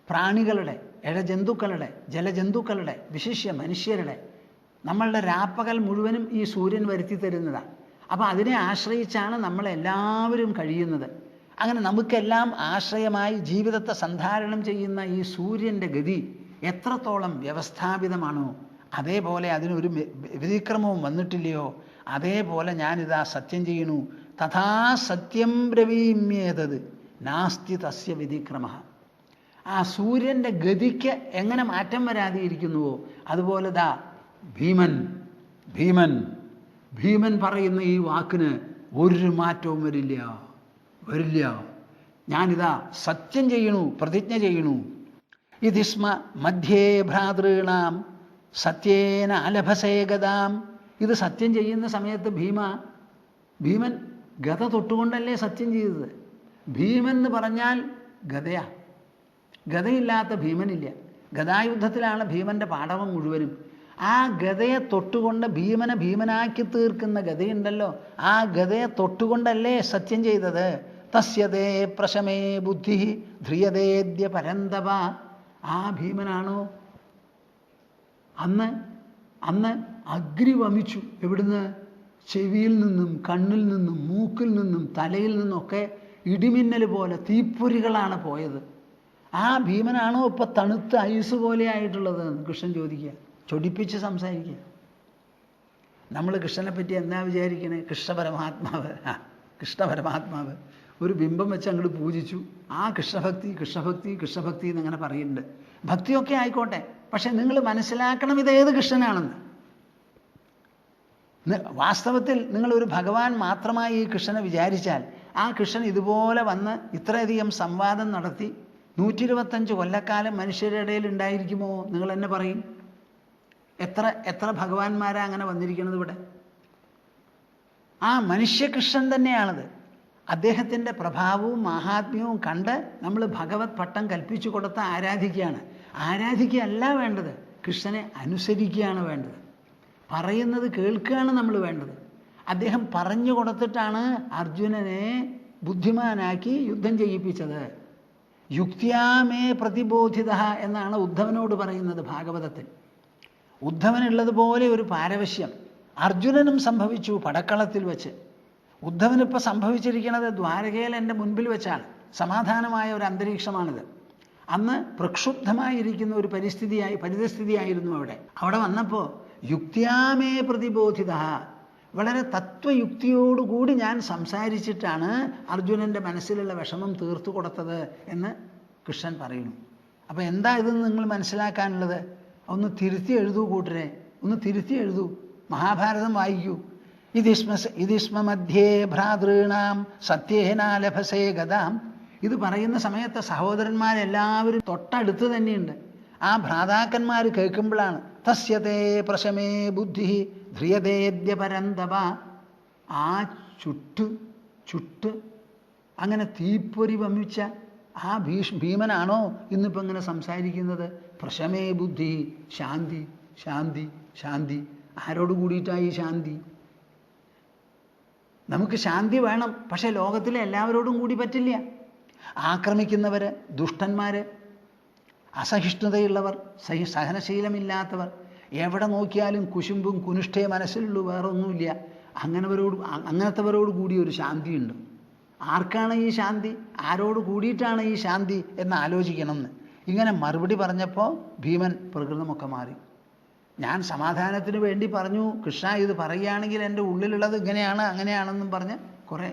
പ്രാണികളുടെ, ഇഴജന്തുക്കളുടെ, ജലജന്തുക്കളുടെ, വിശിഷ്യ മനുഷ്യരുടെ, നമ്മളുടെ രാപ്പകൽ മുഴുവനും ഈ സൂര്യൻ വരുത്തി തരുന്നതാണ്. അപ്പോൾ അതിനെ ആശ്രയിച്ചാണ് നമ്മളെല്ലാവരും കഴിയുന്നത്. അങ്ങനെ നമുക്കെല്ലാം ആശ്രയമായി ജീവിതത്തെ സന്ധാരണം ചെയ്യുന്ന ഈ സൂര്യൻ്റെ ഗതി എത്രത്തോളം വ്യവസ്ഥാപിതമാണോ, അതേപോലെ അതിനൊരു വ്യതിക്രമവും വന്നിട്ടില്ലയോ, അതേപോലെ ഞാനിതാ സത്യം ചെയ്യുന്നു. തഥാ സത്യം ബ്രവീമ്യേതത് നാസ്തി തസ്യ വ്യതിക്രമഃ. ആ സൂര്യൻ്റെ ഗതിക്ക് എങ്ങനെ മാറ്റം വരാതെ ഇരിക്കുന്നുവോ അതുപോലെ ദാ ഭീമൻ ഭീമൻ ഭീമൻ പറയുന്ന ഈ വാക്കിന് ഒരു മാറ്റവും വരില്ല. ഞാനിതാ സത്യം ചെയ്യണു, പ്രതിജ്ഞ ചെയ്യണു. ഇതിസ്മ മധ്യേ ഭ്രാതॄണാം സത്യേന അലഭസേ ഗതാം. ഇത് സത്യം ചെയ്യുന്ന സമയത്ത് ഭീമൻ ഗത തൊട്ടുകൊണ്ടല്ലേ സത്യം ചെയ്തത്. ഭീമൻ എന്ന് പറഞ്ഞാൽ ഗതയാ. ഗതയില്ലാത്ത ഭീമനില്ല. ഗതായുദ്ധത്തിലാണ് ഭീമൻ്റെ പാടവം മുഴുവനും. ആ ഗതയെ തൊട്ടുകൊണ്ട് ഭീമനെ ഭീമനാക്കി തീർക്കുന്ന ഗതയുണ്ടല്ലോ, ആ ഗതയെ തൊട്ടുകൊണ്ടല്ലേ സത്യം ചെയ്തത്. തസ്യതേ പ്രശമേ ബുദ്ധി ധ്രിയതേദ്യ പരന്തപ. ആ ഭീമനാണോ അന്ന് അഗ്നി വമിച്ചു. എവിടുന്ന്? ചെവിയിൽ നിന്നും, കണ്ണിൽ നിന്നും, മൂക്കിൽ നിന്നും, തലയിൽ നിന്നൊക്കെ ഇടിമിന്നൽ പോലെ തീപ്പൊരികളാണ് പോയത്. ആ ഭീമനാണോ ഇപ്പം തണുത്ത ഐസ് പോലെ ആയിട്ടുള്ളത്? കൃഷ്ണൻ ചോദിക്കുക, ചൊടിപ്പിച്ച് സംസാരിക്കുക. നമ്മൾ കൃഷ്ണനെ പറ്റി എന്താ വിചാരിക്കണേ? കൃഷ്ണപരമാത്മാവ്. കൃഷ്ണ പരമാത്മാവ് ഒരു ബിംബം വെച്ച് അങ്ങോട്ട് പൂജിച്ചു. ആ കൃഷ്ണഭക്തി കൃഷ്ണഭക്തി കൃഷ്ണഭക്തി എന്നങ്ങനെ പറയുന്നുണ്ട്. ഭക്തിയൊക്കെ ആയിക്കോട്ടെ, പക്ഷെ നിങ്ങൾ മനസ്സിലാക്കണം ഇതേത് കൃഷ്ണനാണെന്ന്. വാസ്തവത്തിൽ നിങ്ങളൊരു ഭഗവാൻ മാത്രമായി ഈ കൃഷ്ണനെ വിചാരിച്ചാൽ ആ കൃഷ്ണൻ ഇതുപോലെ വന്ന് ഇത്രയധികം സംവാദം നടത്തി 125 കൊല്ലക്കാലം മനുഷ്യരുടെ ഇടയിൽ ഉണ്ടായിരിക്കുമോ? നിങ്ങൾ എന്നെ പറയും. എത്ര ഭഗവാന്മാരാ അങ്ങനെ വന്നിരിക്കുന്നത് ഇവിടെ? ആ മനുഷ്യകൃഷ്ണൻ തന്നെയാണത്. അദ്ദേഹത്തിൻ്റെ പ്രഭാവവും മാഹാത്മ്യവും കണ്ട് നമ്മൾ ഭഗവത് പട്ടം കൽപ്പിച്ചു കൊടുത്ത് ആരാധിക്കുകയാണ്. ആരാധിക്കുകയല്ല വേണ്ടത്, കൃഷ്ണനെ അനുസരിക്കുകയാണ് വേണ്ടത്. പറയുന്നത് കേൾക്കുകയാണ് നമ്മൾ വേണ്ടത്. അദ്ദേഹം പറഞ്ഞു കൊടുത്തിട്ടാണ് അർജുനനെ ബുദ്ധിമാനാക്കി യുദ്ധം ചെയ്യിപ്പിച്ചത്. യുക്തിയാമേ പ്രതിബോധിത എന്നാണ് ഉദ്ധവനോട് പറയുന്നത് ഭാഗവതത്തിൽ. ഉദ്ധവനുള്ളതുപോലെ ഒരു പാരവശ്യം അർജുനനും സംഭവിച്ചു പടക്കളത്തിൽ വെച്ച്. ഉദ്ധവനിപ്പോൾ സംഭവിച്ചിരിക്കുന്നത് ദ്വാരകയിൽ എൻ്റെ മുൻപിൽ വെച്ചാണ്. സമാധാനമായ ഒരു അന്തരീക്ഷമാണിത്. അന്ന് പ്രക്ഷുബ്ധമായിരിക്കുന്ന ഒരു പരിതസ്ഥിതിയായിരുന്നു അവിടെ വന്നപ്പോൾ യുക്തിയാമേ പ്രതിബോധിത, വളരെ തത്വയുക്തിയോടുകൂടി ഞാൻ സംസാരിച്ചിട്ടാണ് അർജുനൻ്റെ മനസ്സിലുള്ള വിഷമം തീർത്തു കൊടുത്തത് എന്ന് കൃഷ്ണൻ പറയുന്നു. അപ്പോൾ എന്താ ഇതെന്ന് നിങ്ങൾ മനസ്സിലാക്കാനുള്ളത്? ഒന്ന് തിരുത്തി എഴുതൂ കൂട്ടരെ, ഒന്ന് തിരുത്തി എഴുതൂ. മഹാഭാരതം വായിക്കൂ. ഇതിസ്മ മധ്യേ ഭ്രാതൃണാം സത്യേന ലഭസേ ഗതാം. ഇത് പറയുന്ന സമയത്ത് സഹോദരന്മാരെല്ലാവരും തൊട്ടടുത്ത് തന്നെയുണ്ട്. ആ ഭ്രാതാക്കന്മാർ കേൾക്കുമ്പോഴാണ് തസ്യതേ പ്രശമേ ബുദ്ധി ധ്രിയതേദ്യ പരന്തപ. ആ ചുട്ട് അങ്ങനെ തീപ്പൊരി വമിച്ച ആ ഭീമനാണോ ഇന്നിപ്പോൾ ഇങ്ങനെ സംസാരിക്കുന്നത്? പ്രശമേ ബുദ്ധി, ശാന്തി ശാന്തി ശാന്തി. ആരോട് കൂടിയിട്ടായി ശാന്തി? നമുക്ക് ശാന്തി വേണം, പക്ഷേ ലോകത്തിലെ എല്ലാവരോടും കൂടി പറ്റില്ല. ആക്രമിക്കുന്നവർ, ദുഷ്ടന്മാർ, അസഹിഷ്ണുതയുള്ളവർ, സഹനശീലമില്ലാത്തവർ, എവിടെ നോക്കിയാലും കുശുമ്പും കുനിഷ്ഠേ മനസ്സിലുള്ളൂ, വേറെ ഒന്നുമില്ല. അങ്ങനത്തവരോട് കൂടി ഒരു ശാന്തിയുണ്ട്. ആർക്കാണ് ഈ ശാന്തി? ആരോട് കൂടിയിട്ടാണ് ഈ ശാന്തി എന്ന് ആലോചിക്കണമെന്ന് ഇങ്ങനെ മറുപടി പറഞ്ഞപ്പോൾ ഭീമൻ പ്രകൃതമൊക്കെ മാറി. ഞാൻ സമാധാനത്തിന് വേണ്ടി പറഞ്ഞു, കൃഷ്ണ ഇത് പറയുകയാണെങ്കിൽ എൻ്റെ ഉള്ളിലുള്ളത് ഇങ്ങനെയാണ് അങ്ങനെയാണെന്നും പറഞ്ഞ് കുറേ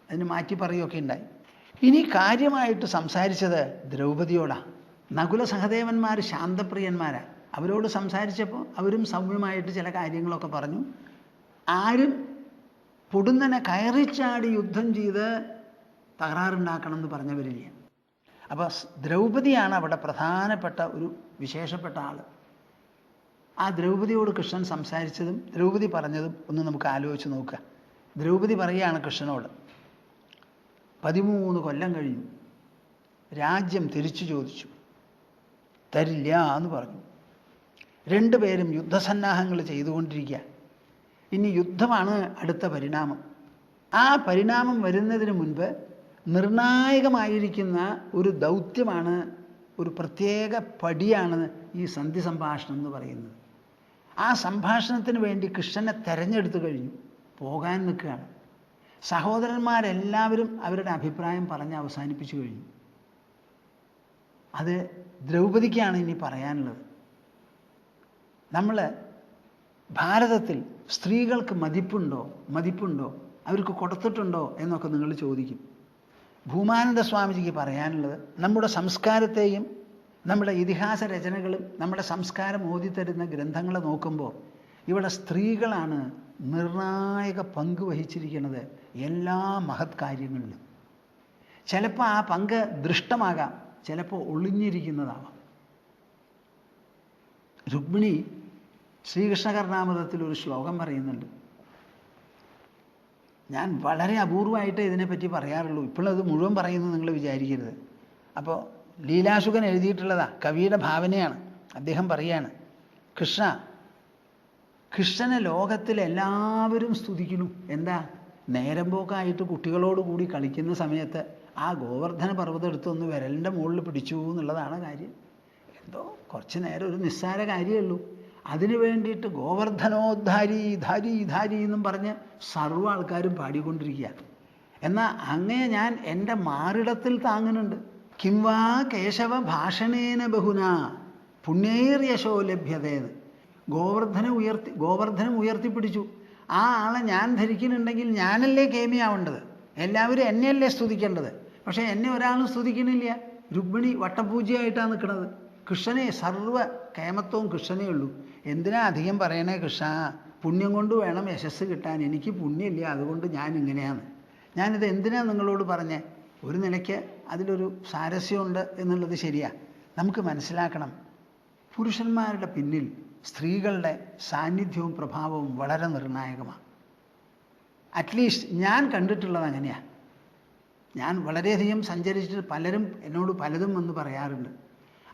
അതിന് മാറ്റി പറയുകയൊക്കെ ഉണ്ടായി. ഇനി കാര്യമായിട്ട് സംസാരിച്ചത് ദ്രൗപദിയോടാണ്. നകുല സഹദേവന്മാർ ശാന്തപ്രിയന്മാരാണ്. അവരോട് സംസാരിച്ചപ്പോൾ അവരും സൗമ്യമായിട്ട് ചില കാര്യങ്ങളൊക്കെ പറഞ്ഞു. ആരും പൊടുന്നനെ കയറിച്ചാടി യുദ്ധം ചെയ്ത് തകരാറുണ്ടാക്കണം എന്ന് പറഞ്ഞവരില്ല. അപ്പോൾ ദ്രൗപദിയാണ് അവിടെ പ്രധാനപ്പെട്ട ഒരു വിശേഷപ്പെട്ട ആൾ. ആ ദ്രൗപദിയോട് കൃഷ്ണൻ സംസാരിച്ചതും ദ്രൗപദി പറഞ്ഞതും ഒന്ന് നമുക്ക് ആലോചിച്ച് നോക്കുക. ദ്രൗപദി പറയുകയാണ് കൃഷ്ണനോട്, 13 കൊല്ലം കഴിഞ്ഞു, രാജ്യം തിരിച്ചു ചോദിച്ചു, തരില്ല എന്ന് പറഞ്ഞു. രണ്ടുപേരും യുദ്ധസന്നാഹങ്ങൾ ചെയ്തുകൊണ്ടിരിക്കുക. ഇനി യുദ്ധമാണ് അടുത്ത പരിണാമം. ആ പരിണാമം വരുന്നതിന് മുൻപ് നിർണായകമായിരിക്കുന്ന ഒരു ദൗത്യമാണ്, ഒരു പ്രത്യേക പടിയാണ് ഈ സന്ധി സംഭാഷണം എന്ന് പറയുന്നത്. ആ സംഭാഷണത്തിന് വേണ്ടി കൃഷ്ണനെ തെരഞ്ഞെടുത്തു കഴിഞ്ഞു, പോകാൻ നിൽക്കുകയാണ്. സഹോദരന്മാരെല്ലാവരും അവരുടെ അഭിപ്രായം പറഞ്ഞ് അവസാനിപ്പിച്ചു കഴിഞ്ഞു. അത് ദ്രൗപദിക്കാണ് ഇനി പറയാനുള്ളത്. നമ്മൾ ഭാരതത്തിൽ സ്ത്രീകൾക്ക് മതിപ്പുണ്ടോ അവർക്ക് കൊടുത്തിട്ടുണ്ടോ എന്നൊക്കെ നിങ്ങൾ ചോദിക്കും. ഭൂമാനന്ദ സ്വാമിജിക്ക് പറയാനുള്ളത്, നമ്മുടെ സംസ്കാരത്തെയും നമ്മുടെ ഇതിഹാസ രചനകളും നമ്മുടെ സംസ്കാരം ഓതിത്തരുന്ന ഗ്രന്ഥങ്ങൾ നോക്കുമ്പോൾ ഇവിടെ സ്ത്രീകളാണ് നിർണായക പങ്ക് വഹിച്ചിരിക്കുന്നത് എല്ലാ മഹത് കാര്യങ്ങളിലും. ചിലപ്പോൾ ആ പങ്ക് ദൃഷ്ടമാകാം, ചിലപ്പോൾ ഒളിഞ്ഞിരിക്കുന്നതാവാം. രുക്മിണി ശ്രീകൃഷ്ണകർണാമൃതത്തിൽ ഒരു ശ്ലോകം പറയുന്നുണ്ട്. ഞാൻ വളരെ അപൂർവമായിട്ട് ഇതിനെപ്പറ്റി പറയാറുള്ളൂ, ഇപ്പോഴത് മുഴുവൻ പറയുന്നത് നിങ്ങൾ വിചാരിക്കരുത്. അപ്പോൾ ലീലാശുകൻ എഴുതിയിട്ടുള്ളതാ, കവിയുടെ ഭാവനയാണ്. അദ്ദേഹം പറയാണ്, കൃഷ്ണനെ ലോകത്തിൽ എല്ലാവരും സ്തുതിക്കുന്നു. എന്താ? നേരം പോക്കായിട്ട് കുട്ടികളോട് കൂടി കളിക്കുന്ന സമയത്ത് ആ ഗോവർദ്ധന പർവ്വതം എടുത്തൊന്ന് വിരലിൻ്റെ മുകളിൽ പിടിച്ചു എന്നുള്ളതാണ് കാര്യം. എന്തോ കുറച്ച് നേരം ഒരു നിസ്സാര കാര്യമേ ഉള്ളൂ. അതിനു വേണ്ടിയിട്ട് ഗോവർദ്ധനോദ്ധാരി ധാരി ധാരി എന്നും പറഞ്ഞ് സർവ്വ ആൾക്കാരും പാടിക്കൊണ്ടിരിക്കുക. എന്നാൽ അങ്ങേ ഞാൻ എൻ്റെ മാറിടത്തിൽ താങ്ങുന്നുണ്ട്. കിംവാ കേശവ ഭാഷണേന ബഹുന പുണ്യൈർ യശോ ലഭ്യതേന്ന്. ഗോവർദ്ധനം ഉയർത്തിപ്പിടിച്ചു. ആ ആളെ ഞാൻ ധരിക്കുന്നുണ്ടെങ്കിൽ ഞാനല്ലേ കേമിയാവേണ്ടത്, എല്ലാവരും എന്നെയല്ലേ സ്തുതിക്കേണ്ടത്. പക്ഷേ എന്നെ ഒരാളും സ്തുതിക്കണില്ല. രുക്മിണി വട്ടപൂജയായിട്ടാണ് നിൽക്കുന്നത്. കൃഷ്ണനെ സർവ്വ കേമത്വവും കൃഷ്ണനേ ഉള്ളൂ. എന്തിനാ അധികം പറയണേ കൃഷ്ണ, പുണ്യം കൊണ്ട് വേണം യശസ് കിട്ടാൻ, എനിക്ക് പുണ്യമില്ല, അതുകൊണ്ട് ഞാൻ ഇങ്ങനെയാണ്. ഞാനിത് എന്തിനാ നിങ്ങളോട് പറഞ്ഞേ? ഒരു നിലയ്ക്ക് അതിലൊരു സാരസ്യമുണ്ട് എന്നുള്ളത് ശരിയാ. നമുക്ക് മനസ്സിലാക്കണം, പുരുഷന്മാരുടെ പിന്നിൽ സ്ത്രീകളുടെ സാന്നിധ്യവും പ്രഭാവവും വളരെ നിർണായകമാണ്. അറ്റ്ലീസ്റ്റ് ഞാൻ കണ്ടിട്ടുള്ളത് അങ്ങനെയാണ്. ഞാൻ വളരെയധികം സഞ്ചരിച്ചിട്ട് പലരും എന്നോട് പലതും വന്ന് പറയാറുണ്ട്.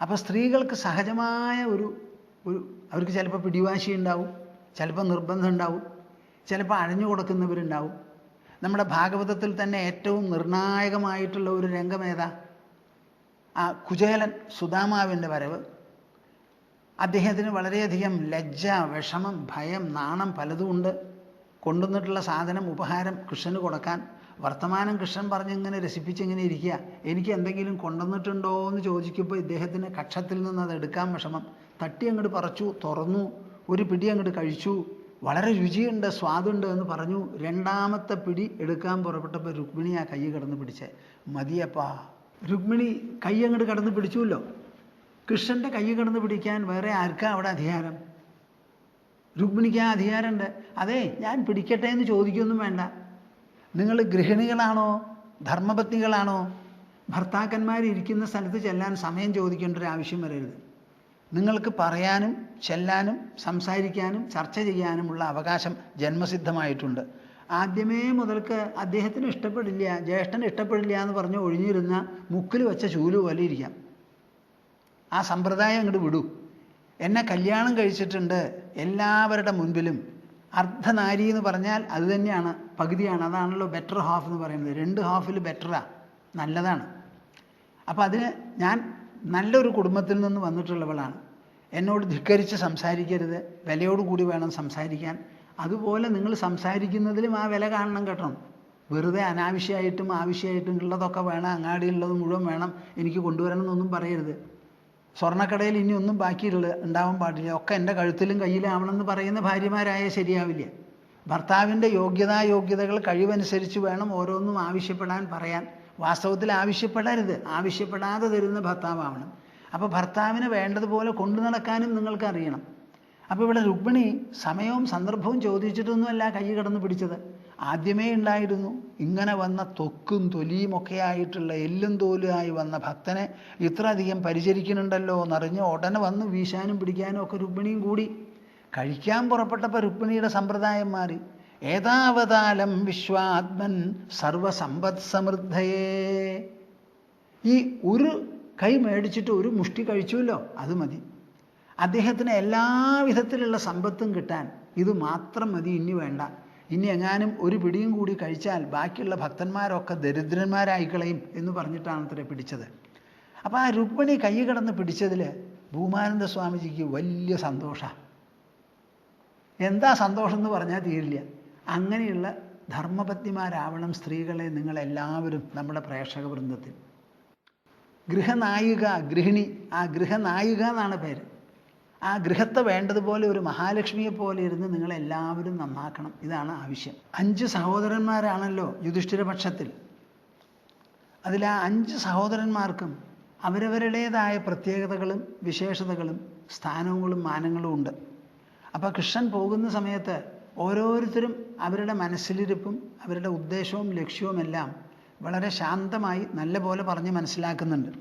അപ്പോൾ സ്ത്രീകൾക്ക് സഹജമായ ഒരു അവർക്ക് ചിലപ്പോൾ പിടിവാശി ഉണ്ടാവും, ചിലപ്പോൾ നിർബന്ധം ഉണ്ടാവും, ചിലപ്പോൾ അഴഞ്ഞു കൊടുക്കുന്നവരുണ്ടാവും. നമ്മുടെ ഭാഗവതത്തിൽ തന്നെ ഏറ്റവും നിർണായകമായിട്ടുള്ള ഒരു രംഗമേതാ? ആ കുചേലൻ സുദാമാവിൻ്റെ വരവ്. അദ്ദേഹത്തിന് വളരെയധികം ലജ്ജ, വിഷമം, ഭയം, നാണം പലതും ഉണ്ട്. കൊണ്ടുവന്നിട്ടുള്ള സാധനം ഉപഹാരം കൃഷ്ണന് കൊടുക്കാൻ വർത്തമാനം കൃഷ്ണൻ പറഞ്ഞിങ്ങനെ രസിപ്പിച്ചിങ്ങനെ ഇരിക്കുക. എനിക്ക് എന്തെങ്കിലും കൊണ്ടുവന്നിട്ടുണ്ടോ എന്ന് ചോദിക്കുമ്പോൾ ഇദ്ദേഹത്തിന് കക്ഷത്തിൽ നിന്ന് അത് എടുക്കാൻ വിഷമം. തട്ടി അങ്ങോട്ട് പറിച്ചു, തുറന്നു, ഒരു പിടി അങ്ങോട്ട് കഴിച്ചു. വളരെ രുചിയുണ്ട്, സ്വാദുണ്ട് എന്ന് പറഞ്ഞു. രണ്ടാമത്തെ പിടി എടുക്കാൻ പുറപ്പെട്ടപ്പോൾ രുക്മിണി ആ കൈ കടന്ന് പിടിച്ചേ. മതിയപ്പാ, രുക്മിണി കൈ അങ്ങോട്ട് കടന്ന് പിടിച്ചുല്ലോ. കൃഷ്ണൻ്റെ കൈ കടന്ന് പിടിക്കാൻ വേറെ ആർക്കാ അവിടെ അധികാരം? രുക്മിണിക്ക് ആ അധികാരമുണ്ട്. അതെ, ഞാൻ പിടിക്കട്ടെ എന്ന് ചോദിക്കൊന്നും വേണ്ട. നിങ്ങൾ ഗൃഹിണികളാണോ, ധർമ്മപത്നികളാണോ? ഭർത്താക്കന്മാരിരിക്കുന്ന സ്ഥലത്ത് ചെല്ലാൻ സമയം ചോദിക്കേണ്ട ഒരു ആവശ്യം വരരുത്. നിങ്ങൾക്ക് പറയാനും ചെല്ലാനും സംസാരിക്കാനും ചർച്ച ചെയ്യാനുമുള്ള അവകാശം ജന്മസിദ്ധമായിട്ടുണ്ട്. ആദ്യമേ മുതൽക്ക് അദ്ദേഹത്തിന് ഇഷ്ടപ്പെടില്ല, ജ്യേഷ്ഠന് ഇഷ്ടപ്പെടില്ല എന്ന് പറഞ്ഞ് ഒഴിഞ്ഞിരുന്ന മുക്കിൽ വെച്ച ചൂല് പോലെ ഇരിക്കാം. ആ സമ്പ്രദായം അങ്ങോട്ട് വിടൂ. എന്നെ കല്യാണം കഴിച്ചിട്ടുണ്ട് എല്ലാവരുടെ മുൻപിലും. അർദ്ധനാരി എന്ന് പറഞ്ഞാൽ അത് തന്നെയാണ്, പകുതിയാണ്. അതാണല്ലോ ബെറ്റർ ഹാഫ് എന്ന് പറയുന്നത്. 2 ഹാഫിൽ ബെറ്ററാ, നല്ലതാണ്. അപ്പം അതിന് ഞാൻ നല്ലൊരു കുടുംബത്തിൽ നിന്ന് വന്നിട്ടുള്ളവളാണ്. എന്നോട് ധിക്കരിച്ച് സംസാരിക്കരുത്, വിലയോടുകൂടി വേണം സംസാരിക്കാൻ. അതുപോലെ നിങ്ങൾ സംസാരിക്കുന്നതിലും ആ വില കാണണം കേട്ടോ. വെറുതെ അനാവശ്യമായിട്ടും ആവശ്യമായിട്ടും ഉള്ളതൊക്കെ വേണം, അങ്ങാടിയുള്ളത് മുഴുവൻ വേണം, എനിക്ക് കൊണ്ടുവരണം എന്നൊന്നും പറയരുത്. സ്വർണ്ണക്കടയിൽ ഇനി ഒന്നും ഉണ്ടാവാൻ പാടില്ല, ഒക്കെ എൻ്റെ കഴുത്തിലും കയ്യിലാവണമെന്ന് പറയുന്ന ഭാര്യമാരായ ശരിയാവില്ല. ഭർത്താവിൻ്റെ യോഗ്യതകൾ കഴിവനുസരിച്ച് വേണം ഓരോന്നും ആവശ്യപ്പെടാൻ പറയാൻ. വാസ്തവത്തിൽ ആവശ്യപ്പെടരുത്, ആവശ്യപ്പെടാതെ തരുന്ന ഭർത്താവാവണം. അപ്പോൾ ഭർത്താവിന് വേണ്ടതുപോലെ കൊണ്ടു നടക്കാനും നിങ്ങൾക്ക് അറിയണം. അപ്പോൾ ഇവിടെ രുക്മിണി സമയവും സന്ദർഭവും ചോദിച്ചിട്ടൊന്നുമല്ല കൈ കടന്ന് പിടിച്ചത്. ആദ്യമേ ഉണ്ടായിരുന്നു. ഇങ്ങനെ വന്ന തൊക്കും തൊലിയും ഒക്കെ ആയിട്ടുള്ള എല്ലും തോലുമായി വന്ന ഭക്തനെ ഇത്ര അധികം പരിചരിക്കുന്നുണ്ടല്ലോ എന്നറിഞ്ഞ് ഉടനെ വന്ന് വീശാനും പിടിക്കാനും ഒക്കെ രുക്മിണിയും കൂടി. കഴിക്കാൻ പുറപ്പെട്ടപ്പോൾ രുക്മിണിയുടെ സമ്പ്രദായം മാറി. ഏതാവതാലം വിശ്വാത്മൻ സർവസമ്പത് സമൃദ്ധയേ. ഈ ഒരു കൈ മേടിച്ചിട്ട് ഒരു മുഷ്ടി കഴിച്ചുല്ലോ, അത് മതി. അദ്ദേഹത്തിന് എല്ലാവിധത്തിലുള്ള സമ്പത്തും കിട്ടാൻ ഇത് മാത്രം മതി, ഇനി വേണ്ട. ഇനി എങ്ങാനും ഒരു പിടിയും കൂടി കഴിച്ചാൽ ബാക്കിയുള്ള ഭക്തന്മാരൊക്കെ ദരിദ്രന്മാരായിക്കളയും എന്ന് പറഞ്ഞിട്ടാണ് അത്ര പിടിച്ചത്. അപ്പോൾ ആ രുക്മിണി കൈ കടന്ന് പിടിച്ചതിൽ ഭൂമാനന്ദ സ്വാമിജിക്ക് വലിയ സന്തോഷമാണ്. എന്താ സന്തോഷം എന്ന് പറഞ്ഞാൽ തീരില്ല. അങ്ങനെയുള്ള ധർമ്മപത്നിമാരാവണം സ്ത്രീകളെ നിങ്ങളെല്ലാവരും നമ്മുടെ പ്രേക്ഷക വൃന്ദത്തിൽ. ഗൃഹനായിക, ഗൃഹിണി, ആ ഗൃഹനായിക എന്നാണ് പേര്. ആ ഗൃഹത്തെ വേണ്ടതുപോലെ ഒരു മഹാലക്ഷ്മിയെ പോലെ ഇരുന്ന് നിങ്ങളെല്ലാവരും നന്നാക്കണം. ഇതാണ് ആവശ്യം. 5 സഹോദരന്മാരാണല്ലോ യുധിഷ്ഠിര പക്ഷത്തിൽ. അതിൽ ആ 5 സഹോദരന്മാർക്കും അവരവരുടേതായ പ്രത്യേകതകളും വിശേഷതകളും സ്ഥാനങ്ങളും മാനങ്ങളും ഉണ്ട്. അപ്പോൾ കൃഷ്ണൻ പോകുന്ന സമയത്ത് ഓരോരുത്തരും അവരുടെ മനസ്സിലിരിപ്പും അവരുടെ ഉദ്ദേശവും ലക്ഷ്യവുമെല്ലാം വളരെ ശാന്തമായി നല്ല പോലെ പറഞ്ഞ് മനസ്സിലാക്കുന്നുണ്ട്.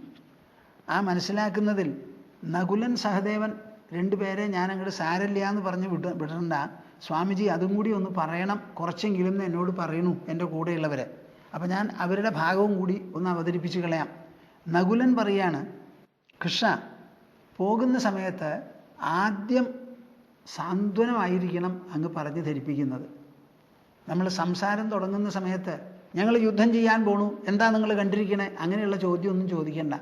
ആ മനസ്സിലാക്കുന്നതിൽ നകുലൻ സഹദേവൻ 2 പേരെ ഞാൻ അങ്ങോട്ട് സാരല്ല എന്ന് പറഞ്ഞ് വിടണ്ട സ്വാമിജി, അതും കൂടി ഒന്ന് പറയണം കുറച്ചെങ്കിലും എന്ന് എന്നോട് പറയണു എൻ്റെ കൂടെയുള്ളവരെ. അപ്പം ഞാൻ അവരുടെ ഭാഗവും കൂടി ഒന്ന് അവതരിപ്പിച്ച് കളയാം. നകുലൻ പറയാണ്, കൃഷ്ണ പോകുന്ന സമയത്ത് ആദ്യം സാന്ത്വനമായിരിക്കണം അങ്ങ് പറഞ്ഞ് ധരിപ്പിക്കുന്നത്. നമ്മൾ സംസാരം തുടങ്ങുന്ന സമയത്ത് ഞങ്ങൾ യുദ്ധം ചെയ്യാൻ പോണു, എന്താ നിങ്ങൾ കണ്ടിരിക്കണേ, അങ്ങനെയുള്ള ചോദ്യമൊന്നും ചോദിക്കേണ്ട.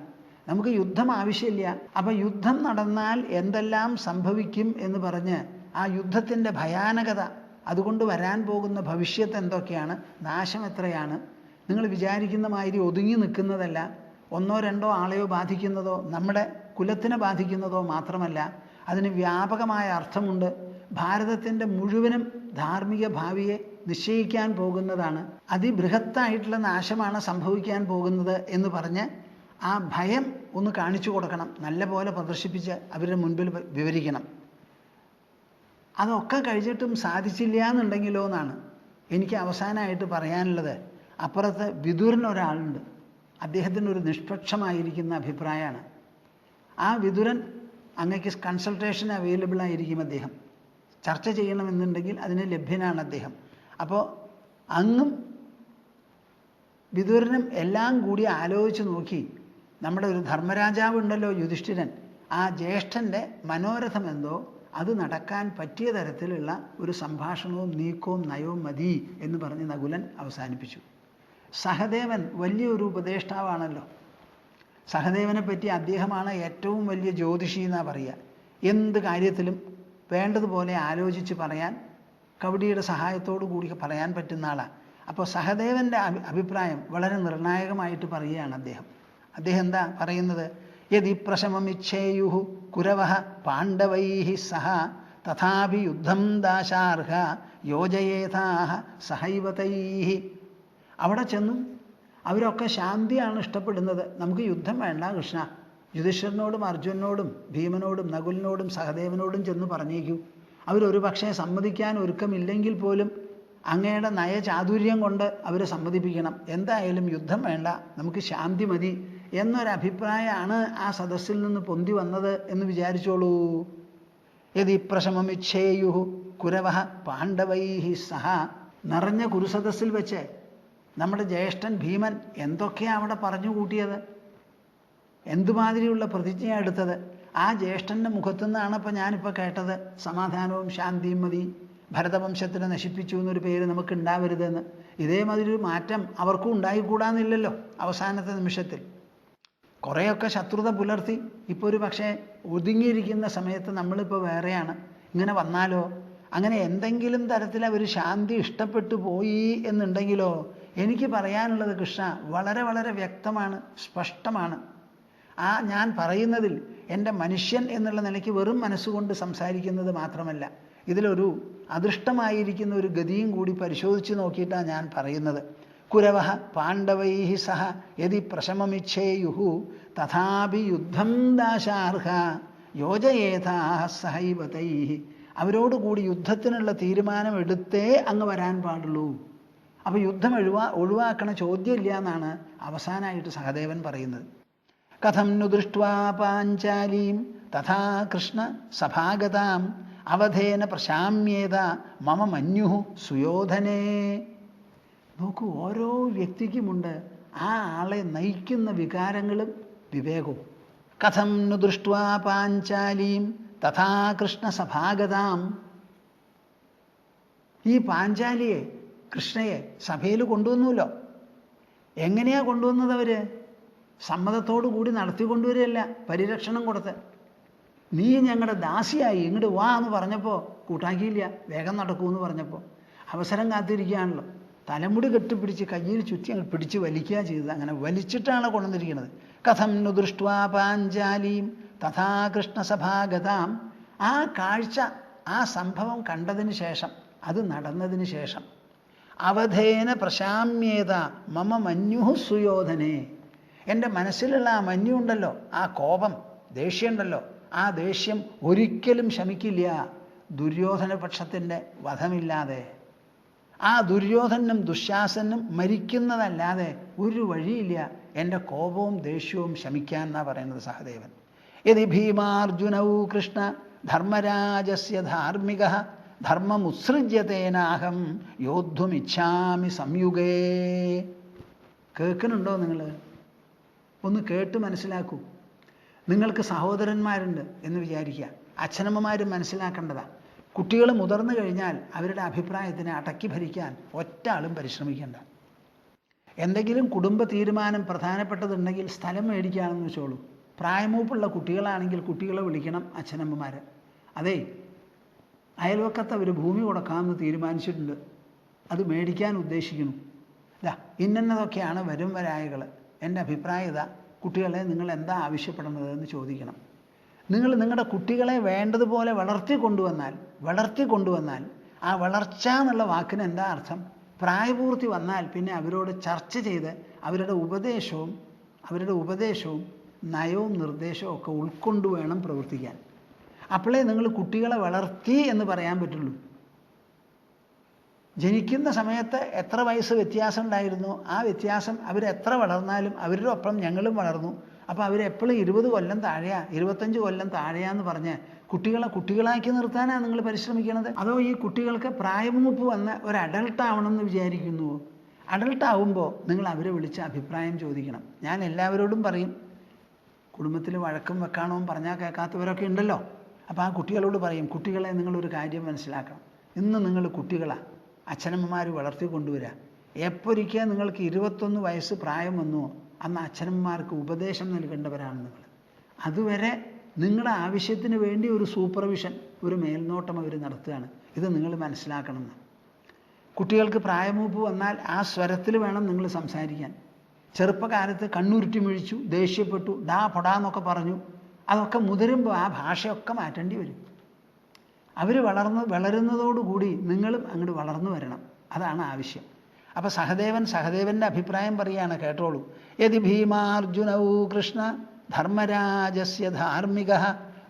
നമുക്ക് യുദ്ധം ആവശ്യമില്ല. അപ്പം യുദ്ധം നടന്നാൽ എന്തെല്ലാം സംഭവിക്കും എന്ന് പറഞ്ഞ് ആ യുദ്ധത്തിൻ്റെ ഭയാനകത, അതുകൊണ്ട് വരാൻ പോകുന്ന ഭവിഷ്യത്ത് എന്തൊക്കെയാണ്, നാശം എത്രയാണ്, നിങ്ങൾ വിചാരിക്കുന്ന മാതിരി ഒതുങ്ങി നിൽക്കുന്നതല്ല. 1-2 ആളെയോ ബാധിക്കുന്നതോ നമ്മുടെ കുലത്തിനെ ബാധിക്കുന്നതോ മാത്രമല്ല, അതിന് വ്യാപകമായ അർത്ഥമുണ്ട്. ഭാരതത്തിൻ്റെ മുഴുവനും ധാർമ്മിക ഭാവിയെ നിശ്ചയിക്കാൻ പോകുന്നതാണ്. അതിബൃഹത്തായിട്ടുള്ള നാശമാണ് സംഭവിക്കാൻ പോകുന്നത് എന്ന് പറഞ്ഞ് ആ ഭയം ഒന്ന് കാണിച്ചു കൊടുക്കണം, നല്ല പോലെ പ്രദർശിപ്പിച്ച് അവരുടെ മുൻപിൽ വിവരിക്കണം. അതൊക്കെ കഴിച്ചിട്ടും സാധിച്ചില്ല എന്നുണ്ടെങ്കിലോ എന്നാണ് എനിക്ക് അവസാനമായിട്ട് പറയാനുള്ളത്. അപ്പുറത്ത് വിതുരനൊരാളുണ്ട്, അദ്ദേഹത്തിൻ്റെ ഒരു നിഷ്പക്ഷമായിരിക്കുന്ന അഭിപ്രായമാണ്. ആ വിതുരൻ അങ്ങക്ക് കൺസൾട്ടേഷൻ അവൈലബിൾ ആയിരിക്കും. അദ്ദേഹം ചർച്ച ചെയ്യണമെന്നുണ്ടെങ്കിൽ അതിന് ലഭ്യനാണ് അദ്ദേഹം. അപ്പോൾ അങ്ങും വിതുരനും എല്ലാം കൂടി ആലോചിച്ച് നോക്കി നമ്മുടെ ഒരു ധർമ്മരാജാവ് ഉണ്ടല്ലോ യുധിഷ്ഠിരൻ, ആ ജ്യേഷ്ഠൻ്റെ മനോരഥം എന്തോ അത് നടക്കാൻ പറ്റിയ തരത്തിലുള്ള ഒരു സംഭാഷണവും നീക്കവും നയവും മതി എന്ന് പറഞ്ഞ് നകുലൻ അവസാനിപ്പിച്ചു. സഹദേവൻ വലിയൊരു ഉപദേഷ്ടാവാണല്ലോ. സഹദേവനെ പറ്റി അദ്ദേഹമാണ് ഏറ്റവും വലിയ ജ്യോതിഷി എന്നാണ് പറയുക. എന്ത് കാര്യത്തിലും വേണ്ടതുപോലെ ആലോചിച്ച് പറയാൻ, കവടിയുടെ സഹായത്തോടു കൂടി പറയാൻ പറ്റുന്ന ആളാണ്. അപ്പോൾ സഹദേവൻ്റെ അഭിപ്രായം വളരെ നിർണായകമായിട്ട് പറയുകയാണ് അദ്ദേഹം. എന്താ പറയുന്നത്? യദി പ്രശമമിച്ഛേയുഃ കുരവഃ പാണ്ഡവൈഃ സഹ തഥാപി യുദ്ധം ദാശാർഹ യോജയേതാഃ സഹൈവ തൈഃ. അവിടെ ചെന്നു അവരൊക്കെ ശാന്തിയാണ് ഇഷ്ടപ്പെടുന്നത്. നമുക്ക് യുദ്ധം വേണ്ട കൃഷ്ണ. യുധിഷ്ഠിരനോടും അർജുനനോടും ഭീമനോടും നകുലിനോടും സഹദേവനോടും ചെന്ന് പറഞ്ഞേക്കൂ. അവരൊരു പക്ഷേ സമ്മതിക്കാൻ ഒരുക്കമില്ലെങ്കിൽ പോലും അങ്ങയുടെ നയചാതുര്യം കൊണ്ട് അവരെ സമ്മതിപ്പിക്കണം. എന്തായാലും യുദ്ധം വേണ്ട, നമുക്ക് ശാന്തി മതി എന്നൊരഭിപ്രായമാണ് ആ സദസ്സിൽ നിന്ന് പൊന്തി വന്നത് എന്ന് വിചാരിച്ചോളൂ. യദി പ്രശമമിച്ഛേയുഃ കുരവഃ പാണ്ഡവൈഃ സഹ. നിറഞ്ഞ കുരുസദസ്സിൽ വെച്ച് നമ്മുടെ ജ്യേഷ്ഠൻ ഭീമൻ എന്തൊക്കെയാണ് അവിടെ പറഞ്ഞു കൂട്ടിയത്, എന്തുമാതിരിയുള്ള പ്രതിജ്ഞ എടുത്തത്. ആ ജ്യേഷ്ഠൻ്റെ മുഖത്തുനിന്നാണ് ഇപ്പം ഞാനിപ്പോൾ കേട്ടത്, സമാധാനവും ശാന്തിയും മതി, ഭരതവംശത്തിനെ നശിപ്പിച്ചു എന്നൊരു പേര് നമുക്ക് ഉണ്ടാവരുതെന്ന്. ഇതേമാതിരി ഒരു മാറ്റം അവർക്കും ഉണ്ടായിക്കൂടാന്നില്ലല്ലോ. അവസാനത്തെ നിമിഷത്തിൽ കുറേയൊക്കെ ശത്രുത പുലർത്തി ഇപ്പോൾ ഒരു പക്ഷേ ഒതുങ്ങിയിരിക്കുന്ന സമയത്ത് നമ്മളിപ്പോൾ വേറെയാണ്. ഇങ്ങനെ വന്നാലോ, അങ്ങനെ എന്തെങ്കിലും തരത്തിൽ അവർ ശാന്തി ഇഷ്ടപ്പെട്ടു പോയി എന്നുണ്ടെങ്കിലോ, എനിക്ക് പറയാനുള്ളത് കൃഷ്ണ വളരെ വളരെ വ്യക്തമാണ്, സ്പഷ്ടമാണ്. ഞാൻ പറയുന്നതിൽ എൻ്റെ മനുഷ്യൻ എന്നുള്ള നിലയ്ക്ക് വെറും മനസ്സുകൊണ്ട് സംസാരിക്കുന്നത് മാത്രമല്ല, ഇതിലൊരു അദൃഷ്ടമായിരിക്കുന്ന ഒരു ഗതിയും കൂടി പരിശോധിച്ച് നോക്കിയിട്ടാണ് ഞാൻ പറയുന്നത്. കുരവഃ പാണ്ഡവൈഃ സഹ യദി പ്രശമമിച്ഛേയുഃ തഥാപി യുദ്ധം ദാശാർഹ യോജയേതാഃ സഹൈവ തൈഃ. അവരോടുകൂടി യുദ്ധത്തിനുള്ള തീരുമാനം എടുത്തേ അങ്ങ് വരാൻ പാടുള്ളൂ. അപ്പോൾ യുദ്ധം ഒഴിവാക്കണ ചോദ്യമില്ല എന്നാണ് അവസാനമായിട്ട് സഹദേവൻ പറയുന്നത്. കഥം നു ദൃഷ്ട്വാ പാഞ്ചാലീം തഥാ കൃഷ്ണ സഭാഗതാം അവധേന പ്രശാമ്യേത മമ മന്യുഃ സുയോധനേ. നോക്കൂ, ഓരോ വ്യക്തിക്കുമുണ്ട് ആ ആളെ നയിക്കുന്ന വികാരങ്ങളും വിവേകവും. കഥം നു ദൃഷ്ട്വാ പാഞ്ചാലീം തഥാ കൃഷ്ണ സഭാഗതാം. ഈ പാഞ്ചാലിയെ കൃഷ്ണയെ സഭയിൽ കൊണ്ടുവന്നുല്ലോ. എങ്ങനെയാ കൊണ്ടുവന്നത്? അവര് സമ്മതത്തോടു കൂടി നടത്തിക്കൊണ്ടുവരികയല്ല, പരിരക്ഷണം കൊടുത്ത്. നീ ഞങ്ങളുടെ ദാസിയായി ഇങ്ങോട്ട് വാ എന്ന് പറഞ്ഞപ്പോൾ കൂട്ടാക്കിയില്ല. വേഗം നടക്കൂന്ന് പറഞ്ഞപ്പോൾ അവസരം കാത്തിരിക്കുകയാണല്ലോ. തലമുടി കെട്ടിപ്പിടിച്ച് കയ്യിൽ ചുറ്റി അങ്ങ് പിടിച്ച് വലിക്കുക ചെയ്തത്. അങ്ങനെ വലിച്ചിട്ടാണ് കൊണ്ടുവന്നിരിക്കുന്നത്. കഥം നു ദൃഷ്ട്വാ പാഞ്ചാലീം തഥാ കൃഷ്ണസഭാഗതാം. ആ കാഴ്ച, ആ സംഭവം കണ്ടതിന് ശേഷം, അത് നടന്നതിന് ശേഷം അവധേന പ്രശാമ്യേത മമ മന്യുഃ സുയോധനേ. എൻ്റെ മനസ്സിലുള്ള ആ മഞ്ഞുണ്ടല്ലോ, ആ കോപം, ദേഷ്യമുണ്ടല്ലോ, ആ ദേഷ്യം ഒരിക്കലും ശമിക്കില്ല ദുര്യോധന പക്ഷത്തിൻ്റെ വധമില്ലാതെ. ആ ദുര്യോധനും ദുശ്ശാസനും മരിക്കുന്നതല്ലാതെ ഒരു വഴിയില്ല എൻ്റെ കോപവും ദേഷ്യവും ശമിക്കാൻ എന്നാണ് പറയുന്നത് സഹദേവൻ. യദി ഭീമാർജുനൗ കൃഷ്ണ ധർമ്മരാജസ്യ ധാർമ്മികഃ ധർമ്മമുത്സൃജ്യതേനാഹം യോദ്ധുമിച്ഛാമി സംയുഗേ. കേൾക്കുന്നുണ്ടോ നിങ്ങൾ? ഒന്ന് കേട്ട് മനസ്സിലാക്കൂ. നിങ്ങൾക്ക് സഹോദരന്മാരുണ്ട് എന്ന് വിചാരിക്കുക. അച്ഛനമ്മമാരും മനസ്സിലാക്കേണ്ടതാണ്. കുട്ടികൾ മുതിർന്നു കഴിഞ്ഞാൽ അവരുടെ അഭിപ്രായത്തിനെ അടക്കി ഭരിക്കാൻ ഒറ്റ ആളും പരിശ്രമിക്കേണ്ട. എന്തെങ്കിലും കുടുംബ തീരുമാനം പ്രധാനപ്പെട്ടതുണ്ടെങ്കിൽ സ്ഥലം മേടിക്കുകയാണെന്ന് വെച്ചോളൂ. പ്രായമൂപ്പുള്ള കുട്ടികളാണെങ്കിൽ കുട്ടികളെ വിളിക്കണം അച്ഛനമ്മമാർ. അതേ, അയൽവക്കത്ത് അവർ ഭൂമി കൊടുക്കാമെന്ന് തീരുമാനിച്ചിട്ടുണ്ട്, അത് മേടിക്കാൻ ഉദ്ദേശിക്കുന്നു. ഇന്നതൊക്കെയാണ് വരും വരായകൾ. എൻ്റെ അഭിപ്രായം ഇതാ, കുട്ടികളെ നിങ്ങൾ എന്താ ആവശ്യപ്പെടുന്നത് എന്ന് ചോദിക്കണം. നിങ്ങൾ നിങ്ങളുടെ കുട്ടികളെ വേണ്ടതുപോലെ വളർത്തിക്കൊണ്ടുവന്നാൽ ആ വളർച്ച എന്നുള്ള വാക്കിന് എന്താ അർത്ഥം? പ്രായപൂർത്തി വന്നാൽ പിന്നെ അവരോട് ചർച്ച ചെയ്ത് അവരുടെ ഉപദേശവും നയവും നിർദ്ദേശവും ഒക്കെ ഉൾക്കൊണ്ടു വേണം പ്രവർത്തിക്കാൻ. അപ്പോഴേ നിങ്ങൾ കുട്ടികളെ വളർത്തി എന്ന് പറയാൻ പറ്റുള്ളൂ. ജനിക്കുന്ന സമയത്ത് എത്ര വയസ്സ് വ്യത്യാസം ഉണ്ടായിരുന്നു, ആ വ്യത്യാസം അവരെത്ര വളർന്നാലും അവരുടെ ഒപ്പം ഞങ്ങളും വളർന്നു. അപ്പോൾ അവരെപ്പോഴും 20 കൊല്ലം താഴെയാ 25 കൊല്ലം താഴെയാന്ന് പറഞ്ഞ് കുട്ടികളെ കുട്ടികളാക്കി നിർത്താനാണ് നിങ്ങൾ പരിശ്രമിക്കുന്നത്? അതോ ഈ കുട്ടികൾക്ക് പ്രായമൂപ്പ് വന്ന ഒരു അഡൾട്ട് ആവണമെന്ന് വിചാരിക്കുന്നുവോ? അഡൾട്ട് ആവുമ്പോൾ നിങ്ങൾ അവരെ വിളിച്ച് അഭിപ്രായം ചോദിക്കണം. ഞാൻ എല്ലാവരോടും പറയും, കുടുംബത്തിൽ വഴക്കും വെക്കാണവും പറഞ്ഞാൽ കേൾക്കാത്തവരൊക്കെ ഉണ്ടല്ലോ. അപ്പോൾ ആ കുട്ടികളോട് പറയും, കുട്ടികളെ നിങ്ങളൊരു കാര്യം മനസ്സിലാക്കണം. ഇന്ന് നിങ്ങൾ കുട്ടികളാണ്, അച്ഛനമ്മമാർ വളർത്തിക്കൊണ്ടുവരിക. എപ്പോഴൊരിക്കൽ നിങ്ങൾക്ക് 21 വയസ്സ് പ്രായം വന്നുവോ അന്ന് അച്ഛനമ്മമാർക്ക് ഉപദേശം നൽകേണ്ടവരാണ് നിങ്ങൾ. അതുവരെ നിങ്ങളുടെ ആവശ്യത്തിന് വേണ്ടി ഒരു സൂപ്പർവിഷൻ, ഒരു മേൽനോട്ടം അവർ നടത്തുകയാണ്. ഇത് നിങ്ങൾ മനസ്സിലാക്കണം. കുട്ടികൾക്ക് പ്രായമൂപ്പ് വന്നാൽ ആ സ്വരത്തിൽ വേണം നിങ്ങൾ സംസാരിക്കാൻ. ചെറുപ്പകാലത്ത് കണ്ണുരുട്ടി മിഴിച്ചു, ദേഷ്യപ്പെട്ടു, ഡാ പൊടാന്നൊക്കെ പറഞ്ഞു, അതൊക്കെ മുതിരുമ്പോൾ ആ ഭാഷയൊക്കെ മാറ്റേണ്ടി വരും. അവർ വളരുന്നതോടുകൂടി നിങ്ങളും അങ്ങോട്ട് വളർന്നു വരണം. അതാണ് ആവശ്യം. അപ്പം സഹദേവൻ്റെ അഭിപ്രായം പറയുകയാണ്, കേട്ടോളൂ. യതി ഭീമാർജുനൗ കൃഷ്ണ ധർമ്മരാജസ്യ ധാർമ്മിക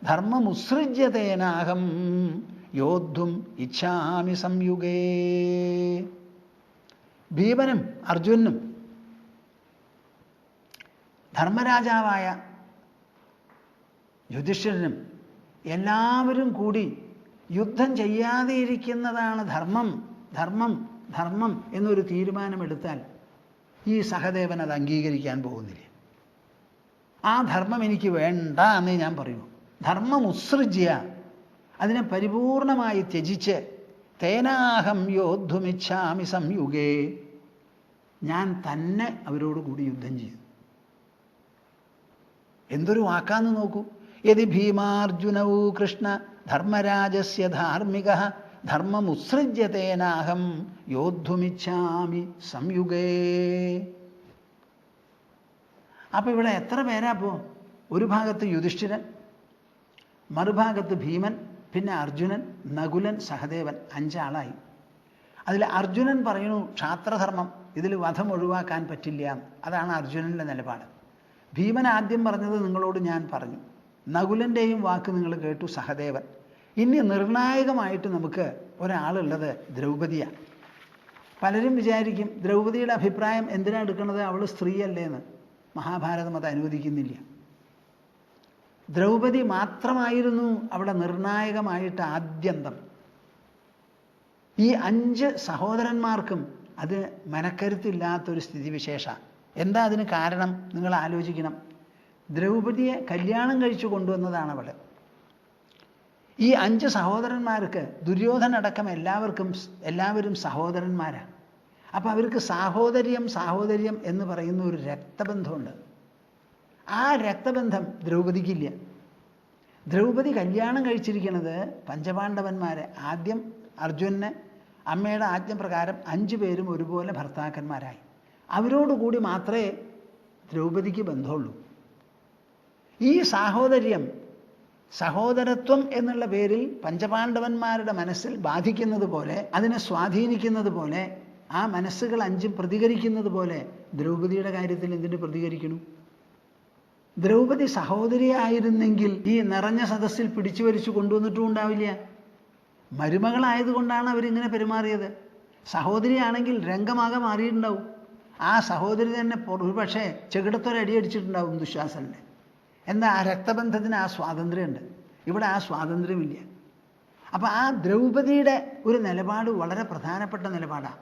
ധർമ്മമുത്സൃജ്യതേനാഹം യോദ്ധും ഇച്ഛാമി സംയുഗേ. ഭീമനും അർജുനും ധർമ്മരാജാവായ യുധിഷ്ഠിരനും എല്ലാവരും കൂടി യുദ്ധം ചെയ്യാതെ ഇരിക്കുന്നതാണ് ധർമ്മം എന്നൊരു തീരുമാനമെടുത്താൽ ഈ സഹദേവൻ അത് അംഗീകരിക്കാൻ പോകുന്നില്ല. ആ ധർമ്മം എനിക്ക് വേണ്ട എന്നേ ഞാൻ പറയൂ. ധർമ്മം ഉത്സൃജ്യ, അതിനെ പരിപൂർണമായി ത്യജിച്ച് തേനാഹം യോദ്ധുമിച്ഛാമി സംയുഗേ, ഞാൻ തന്നെ അവരോട് കൂടി യുദ്ധം ചെയ്തു. എന്തൊരു വാക്കാന്ന് നോക്കൂ. യതി ഭീമാർജുനൗ കൃഷ്ണ ധർമ്മരാജസ്യ ധാർമ്മിക ധർമ്മമുത്സൃജ്യതേനാഹം യോദ്ധുമിച്ഛാമി സംയുഗേ. അപ്പോൾ ഇവിടെ എത്ര പേരാ? ഇപ്പോൾ ഒരു ഭാഗത്ത് യുധിഷ്ഠിരൻ, മറുഭാഗത്ത് ഭീമൻ, പിന്നെ അർജുനൻ, നകുലൻ, സഹദേവൻ, 5 ആളായി. അതിൽ അർജുനൻ പറയുന്നു ക്ഷാത്രധർമ്മം, ഇതിൽ വധം ഒഴിവാക്കാൻ പറ്റില്ല. അതാണ് അർജുനൻ്റെ നിലപാട്. ഭീമൻ ആദ്യം പറഞ്ഞത് നിങ്ങളോട് ഞാൻ പറഞ്ഞു. നകുലൻ്റെയും വാക്ക് നിങ്ങൾ കേട്ടു, സഹദേവൻ. ഇനി നിർണായകമായിട്ട് നമുക്ക് ഒരാളുള്ളത് ദ്രൗപദിയാണ്. പലരും വിചാരിക്കും ദ്രൗപദിയുടെ അഭിപ്രായം എന്തിനാണ് എടുക്കുന്നത്, അവൾ സ്ത്രീയല്ലേന്ന്. മഹാഭാരതം അത് അനുവദിക്കുന്നില്ല. ദ്രൗപദി മാത്രമായിരുന്നു അവിടെ നിർണായകമായിട്ട് ആദ്യന്തം. ഈ 5 സഹോദരന്മാർക്കും അത് മനക്കരുത്തില്ലാത്തൊരു സ്ഥിതിവിശേഷ. എന്താ അതിന് കാരണം? നിങ്ങൾ ആലോചിക്കണം. ദ്രൗപദിയെ കല്യാണം കഴിച്ചു കൊണ്ടുവന്നതാണ് അവൾ. ഈ 5 സഹോദരന്മാർക്ക് ദുര്യോധനടക്കം എല്ലാവരും സഹോദരന്മാരാണ്. അപ്പം അവർക്ക് സാഹോദര്യം എന്ന് പറയുന്ന ഒരു രക്തബന്ധമുണ്ട്. ആ രക്തബന്ധം ദ്രൗപദിക്കില്ല. ദ്രൗപദി കല്യാണം കഴിച്ചിരിക്കുന്നത് പഞ്ചപാണ്ഡവന്മാരെ. ആദ്യം അർജുനന് അമ്മയുടെ ആജ്ഞപ്രകാരം 5 പേരും ഒരുപോലെ ഭർത്താക്കന്മാരായി. അവരോടുകൂടി മാത്രമേ ദ്രൗപദിക്ക് ബന്ധമുള്ളൂ. ഈ സഹോദരത്വം എന്നുള്ള പേരിൽ പഞ്ചപാണ്ഡവന്മാരുടെ മനസ്സിൽ ബാധിക്കുന്നത് പോലെ, അതിനെ സ്വാധീനിക്കുന്നത് പോലെ, ആ മനസ്സുകൾ 5 പ്രതികരിക്കുന്നത് പോലെ ദ്രൗപദിയുടെ കാര്യത്തിൽ എന്തിനു പ്രതികരിക്കണം? ദ്രൗപദി സഹോദരിയായിരുന്നെങ്കിൽ ഈ നിറഞ്ഞ സദസ്സിൽ പിടിച്ചു വലിച്ചു കൊണ്ടുവന്നിട്ടും ഉണ്ടാവില്ല. മരുമകളായതുകൊണ്ടാണ് അവരിങ്ങനെ പെരുമാറിയത്. സഹോദരിയാണെങ്കിൽ രംഗമാകെ മാറിയിട്ടുണ്ടാവും. ആ സഹോദരി തന്നെ ഒരുപക്ഷെ ചെകിടത്തൊരടിയടിച്ചിട്ടുണ്ടാവും ദുശ്ശാസനെ. എന്താ? ആ രക്തബന്ധത്തിന് ആ സ്വാതന്ത്ര്യമുണ്ട്. ഇവിടെ ആ സ്വാതന്ത്ര്യമില്ല. അപ്പം ആ ദ്രൗപദിയുടെ ഒരു നിലപാട് വളരെ പ്രധാനപ്പെട്ട നിലപാടാണ്.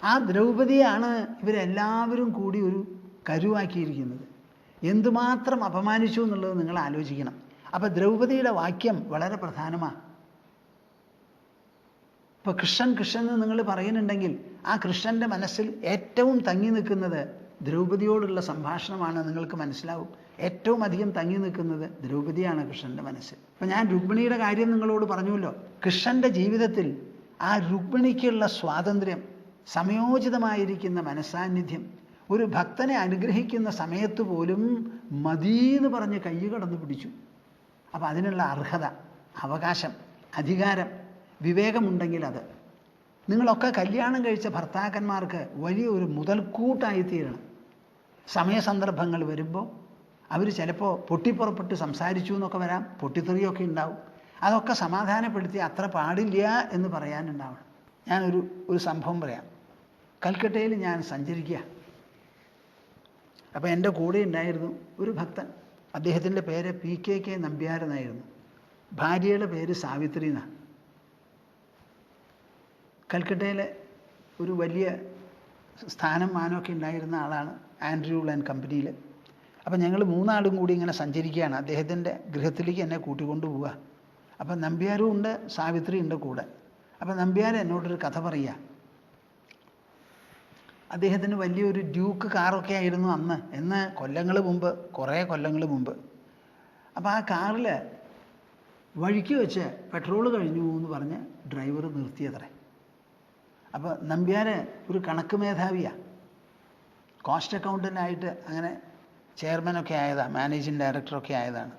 ആ ദ്രൗപദിയാണ് ഇവരെല്ലാവരും കൂടി ഒരു കരുവാക്കിയിരിക്കുന്നത്. എന്തുമാത്രം അപമാനിച്ചു എന്നുള്ളത് നിങ്ങൾ ആലോചിക്കണം. അപ്പം ദ്രൗപദിയുടെ വാക്യം വളരെ പ്രധാനമാണ്. ഇപ്പോൾ കൃഷ്ണൻ എന്ന് നിങ്ങൾ പറയുന്നുണ്ടെങ്കിൽ ആ കൃഷ്ണൻ്റെ മനസ്സിൽ ഏറ്റവും തങ്ങി നിൽക്കുന്നത് ദ്രൗപദിയോടുള്ള സംഭാഷണമാണ്. നിങ്ങൾക്ക് മനസ്സിലാവും, ഏറ്റവും അധികം തങ്ങി നിൽക്കുന്നത് ദ്രൗപദിയാണ് കൃഷ്ണൻ്റെ മനസ്സിൽ. അപ്പം ഞാൻ രുക്മിണിയുടെ കാര്യം നിങ്ങളോട് പറഞ്ഞുവല്ലോ. കൃഷ്ണൻ്റെ ജീവിതത്തിൽ ആ രുക്മിണിക്കുള്ള സ്വാതന്ത്ര്യം, സമയോചിതമായിരിക്കുന്ന മനസ്സാന്നിധ്യം, ഒരു ഭക്തനെ അനുഗ്രഹിക്കുന്ന സമയത്ത് പോലും മതീന്ന് പറഞ്ഞ് കൈ കടന്നു പിടിച്ചു. അപ്പം അതിനുള്ള അർഹത, അവകാശം, അധികാരം, വിവേകമുണ്ടെങ്കിൽ അത് നിങ്ങളൊക്കെ കല്യാണം കഴിച്ച ഭർത്താക്കന്മാർക്ക് വലിയൊരു മുതൽക്കൂട്ടായിത്തീരണം. സമയസന്ദർഭങ്ങൾ വരുമ്പോൾ അവർ ചിലപ്പോൾ പൊട്ടിപ്പുറപ്പെട്ട് സംസാരിച്ചു എന്നൊക്കെ വരാം, പൊട്ടിത്തെറിയൊക്കെ ഉണ്ടാവും. അതൊക്കെ സമാധാനപ്പെടുത്തി അത്ര പാടില്ല എന്ന് പറയാനുണ്ടാവണം. ഞാനൊരു സംഭവം പറയാം. കൽക്കട്ടയിൽ ഞാൻ സഞ്ചരിക്കുക. അപ്പോൾ എൻ്റെ കൂടെ ഉണ്ടായിരുന്നു ഒരു ഭക്തൻ. അദ്ദേഹത്തിൻ്റെ പേര് PK നമ്പ്യാർ എന്നായിരുന്നു. ഭാര്യയുടെ പേര് സാവിത്രി എന്നാണ്. കൽക്കട്ടയിലെ ഒരു വലിയ സ്ഥാനം മാനമൊക്കെ ഉണ്ടായിരുന്ന ആളാണ്, ആൻഡ്രൂൾ ആൻഡ് കമ്പനിയിൽ. അപ്പം ഞങ്ങൾ മൂന്നാളും കൂടി ഇങ്ങനെ സഞ്ചരിക്കുകയാണ്. അദ്ദേഹത്തിൻ്റെ ഗൃഹത്തിലേക്ക് എന്നെ കൂട്ടിക്കൊണ്ടു പോവുക. അപ്പം നമ്പ്യാരും ഉണ്ട്, സാവിത്രി ഉണ്ട് കൂടെ. അപ്പം നമ്പ്യാർ എന്നോടൊരു കഥ പറയുക. അദ്ദേഹത്തിന് വലിയൊരു ഡ്യൂക്ക് കാറൊക്കെ ആയിരുന്നു അന്ന്, എന്ന് കൊല്ലങ്ങൾ മുമ്പ്, കുറേ കൊല്ലങ്ങൾ മുമ്പ്. അപ്പോൾ ആ കാറിൽ വഴിക്ക് വെച്ച് പെട്രോൾ കഴിഞ്ഞു എന്ന് പറഞ്ഞ് ഡ്രൈവർ നിർത്തിയത്രേ. അപ്പോൾ നമ്പ്യാർ ഒരു കണക്ക് മേധാവിയാണ്, കോസ്റ്റ് അക്കൗണ്ടൻ്റായിട്ട് അങ്ങനെ ചെയർമാനൊക്കെ ആയതാണ്, മാനേജിങ് ഡയറക്ടറൊക്കെ ആയതാണ്.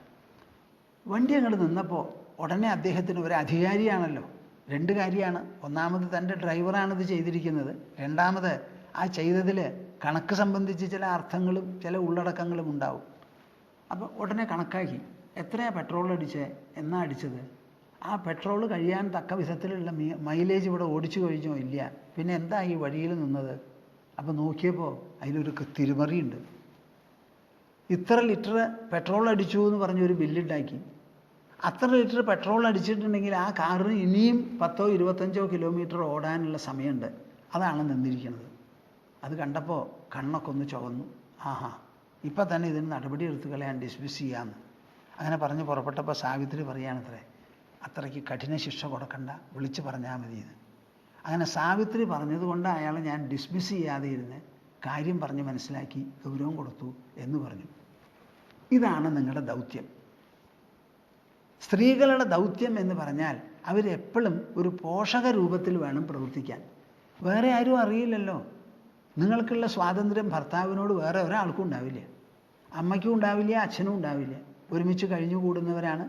വണ്ടി അങ്ങോട്ട് നിന്നപ്പോൾ ഉടനെ അദ്ദേഹത്തിന് ഒരു അധികാരിയാണല്ലോ, രണ്ട് കാര്യമാണ്. ഒന്നാമത് തൻ്റെ ഡ്രൈവറാണിത് ചെയ്തിരിക്കുന്നത്, രണ്ടാമത് ആ ചെയ്തതിൽ കണക്ക് സംബന്ധിച്ച് ചില അർത്ഥങ്ങളും ചില ഉള്ളടക്കങ്ങളും ഉണ്ടാവും. അപ്പോൾ ഉടനെ കണക്കാക്കി, എത്രയാണ് പെട്രോൾ അടിച്ചത്, എന്നാ അടിച്ചത്, ആ പെട്രോൾ കഴിയാൻ തക്ക വിധത്തിലുള്ള മൈലേജ് ഇവിടെ ഓടിച്ചു കഴിഞ്ഞോ ഇല്ല, പിന്നെ എന്താ ഈ വഴിയിൽ നിന്നത്. അപ്പോൾ നോക്കിയപ്പോൾ അതിലൊരു തിരിമറിയുണ്ട്. ഇത്ര ലിറ്റർ പെട്രോൾ അടിച്ചു എന്ന് പറഞ്ഞൊരു ബില്ലുണ്ടാക്കി. അത്ര ലിറ്റർ പെട്രോൾ അടിച്ചിട്ടുണ്ടെങ്കിൽ ആ കാറിന് ഇനിയും 10-25 കിലോമീറ്റർ ഓടാനുള്ള സമയമുണ്ട്. അതാണ് നിന്നിരിക്കുന്നത്. അത് കണ്ടപ്പോൾ കണ്ണൊക്കെ ഒന്ന് ചുവന്നു. ആഹാ, ഇപ്പം തന്നെ ഇതിന് നടപടി എടുത്ത് കളയാൻ ഡിസ്മിസ് ചെയ്യാമെന്ന് അങ്ങനെ പറഞ്ഞ് പുറപ്പെട്ടപ്പോൾ സാവിത്രി പറയുകയാണത്രേ, അത്രയ്ക്ക് കഠിന ശിക്ഷ കൊടുക്കണ്ട, വിളിച്ച് പറഞ്ഞാൽ മതി എന്ന്. അങ്ങനെ സാവിത്രി പറഞ്ഞതുകൊണ്ട് അയാളെ ഞാൻ ഡിസ്മിസ് ചെയ്യാതെ ഇരുന്ന് കാര്യം പറഞ്ഞ് മനസ്സിലാക്കി ഗൗരവം കൊടുത്തു എന്ന് പറഞ്ഞു. ഇതാണ് നിങ്ങളുടെ ദൗത്യം. സ്ത്രീകളുടെ ദൗത്യം എന്ന് പറഞ്ഞാൽ അവരെപ്പോഴും ഒരു പോഷക രൂപത്തിൽ വേണം പ്രവർത്തിക്കാൻ. വേറെ ആരും അറിയില്ലല്ലോ. നിങ്ങൾക്കുള്ള സ്വാതന്ത്ര്യം ഭർത്താവിനോട് വേറെ ഒരാൾക്കും ഉണ്ടാവില്ല, അമ്മയ്ക്കും ഉണ്ടാവില്ല, അച്ഛനും ഉണ്ടാവില്ല. ഒരുമിച്ച് കഴിഞ്ഞുകൂടുന്നവരാണ്,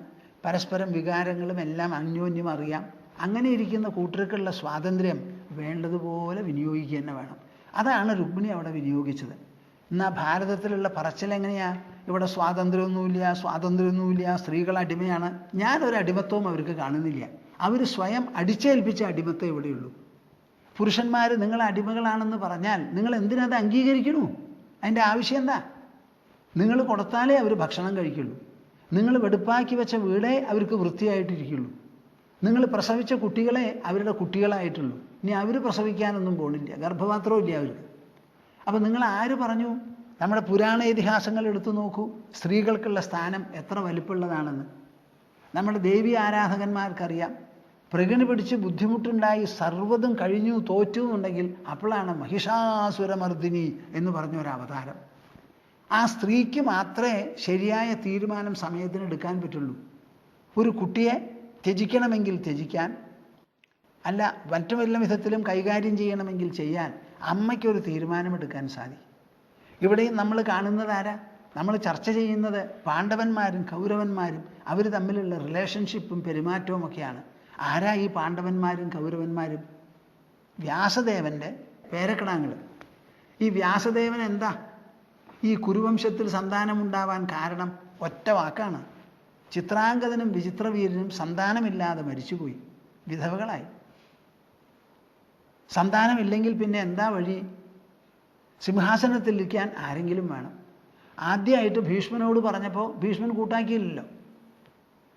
പരസ്പരം വികാരങ്ങളും എല്ലാം അന്യോന്യം അറിയാം. അങ്ങനെ ഇരിക്കുന്ന കൂട്ടർക്കുള്ള സ്വാതന്ത്ര്യം വേണ്ടതുപോലെ വിനിയോഗിക്കുക തന്നെ വേണം. അതാണ് രുക്മിണി അവിടെ വിനിയോഗിച്ചത്. എന്നാൽ ഭാരതത്തിലുള്ള പറച്ചിൽ എങ്ങനെയാ, ഇവിടെ സ്വാതന്ത്ര്യമൊന്നുമില്ല, സ്ത്രീകൾ അടിമയാണ്. ഞാനൊരു അടിമത്വവും അവർക്ക് കാണുന്നില്ല. അവർ സ്വയം അടിച്ചേൽപ്പിച്ച അടിമത്തം ഇവിടെയുള്ളൂ. പുരുഷന്മാർ നിങ്ങൾ അടിമകളാണെന്ന് പറഞ്ഞാൽ നിങ്ങൾ എന്തിനത് അംഗീകരിക്കണു? അതിൻ്റെ ആവശ്യം എന്താ? നിങ്ങൾ കൊടുത്താലേ അവർ ഭക്ഷണം കഴിക്കുള്ളൂ. നിങ്ങൾ വെടുപ്പാക്കി വെച്ച വീടേ അവർക്ക് വൃത്തിയായിട്ടിരിക്കുള്ളൂ. നിങ്ങൾ പ്രസവിച്ച കുട്ടികളെ അവരുടെ കുട്ടികളായിട്ടുള്ളൂ. ഇനി അവർ പ്രസവിക്കാനൊന്നും പോണില്ല, ഗർഭപാത്രവും ഇല്ല അവർക്ക്. അപ്പം നിങ്ങൾ ആര് പറഞ്ഞു? നമ്മുടെ പുരാണ ഇതിഹാസങ്ങൾ എടുത്തു നോക്കൂ, സ്ത്രീകൾക്കുള്ള സ്ഥാനം എത്ര വലിപ്പമുള്ളതാണെന്ന്. നമ്മുടെ ദേവി ആരാധകന്മാർക്കറിയാം. പ്രകൃതി പിടിച്ച് ബുദ്ധിമുട്ടുണ്ടായി സർവ്വതും കഴിഞ്ഞു തോറ്റു എന്നുണ്ടെങ്കിൽ അപ്പോഴാണ് മഹിഷാസുരമർദ്ദിനി എന്ന് പറഞ്ഞൊരു അവതാരം. ആ സ്ത്രീക്ക് മാത്രമേ ശരിയായ തീരുമാനം സമയത്തിന് എടുക്കാൻ പറ്റുള്ളൂ. ഒരു കുട്ടിയെ ത്യജിക്കണമെങ്കിൽ ത്യജിക്കാൻ, അല്ല മറ്റു വല്ല വിധത്തിലും കൈകാര്യം ചെയ്യണമെങ്കിൽ ചെയ്യാൻ അമ്മയ്ക്കൊരു തീരുമാനമെടുക്കാൻ സാധിക്കും. ഇവിടെയും നമ്മൾ കാണുന്നത് ആരാ? നമ്മൾ ചർച്ച ചെയ്യുന്നത് പാണ്ഡവന്മാരും കൗരവന്മാരും അവർ തമ്മിലുള്ള റിലേഷൻഷിപ്പും പെരുമാറ്റവും ഒക്കെയാണ്. ആരാ ഈ പാണ്ഡവന്മാരും കൗരവന്മാരും? വ്യാസദേവൻ്റെ പേരക്കിടാങ്ങൾ. ഈ വ്യാസദേവൻ എന്താ ഈ കുരുവംശത്തിൽ സന്താനമുണ്ടാവാൻ കാരണം? ഒറ്റ വാക്കാണ്. ചിത്രാംഗതനും വിചിത്രവീരനും സന്താനമില്ലാതെ മരിച്ചുപോയി, വിധവകളായി. സന്താനമില്ലെങ്കിൽ പിന്നെ എന്താ വഴി? സിംഹാസനത്തിലിരിക്കാൻ ആരെങ്കിലും വേണം. ആദ്യമായിട്ട് ഭീഷ്മനോട് പറഞ്ഞപ്പോൾ ഭീഷ്മൻ കൂട്ടാക്കിയില്ലല്ലോ.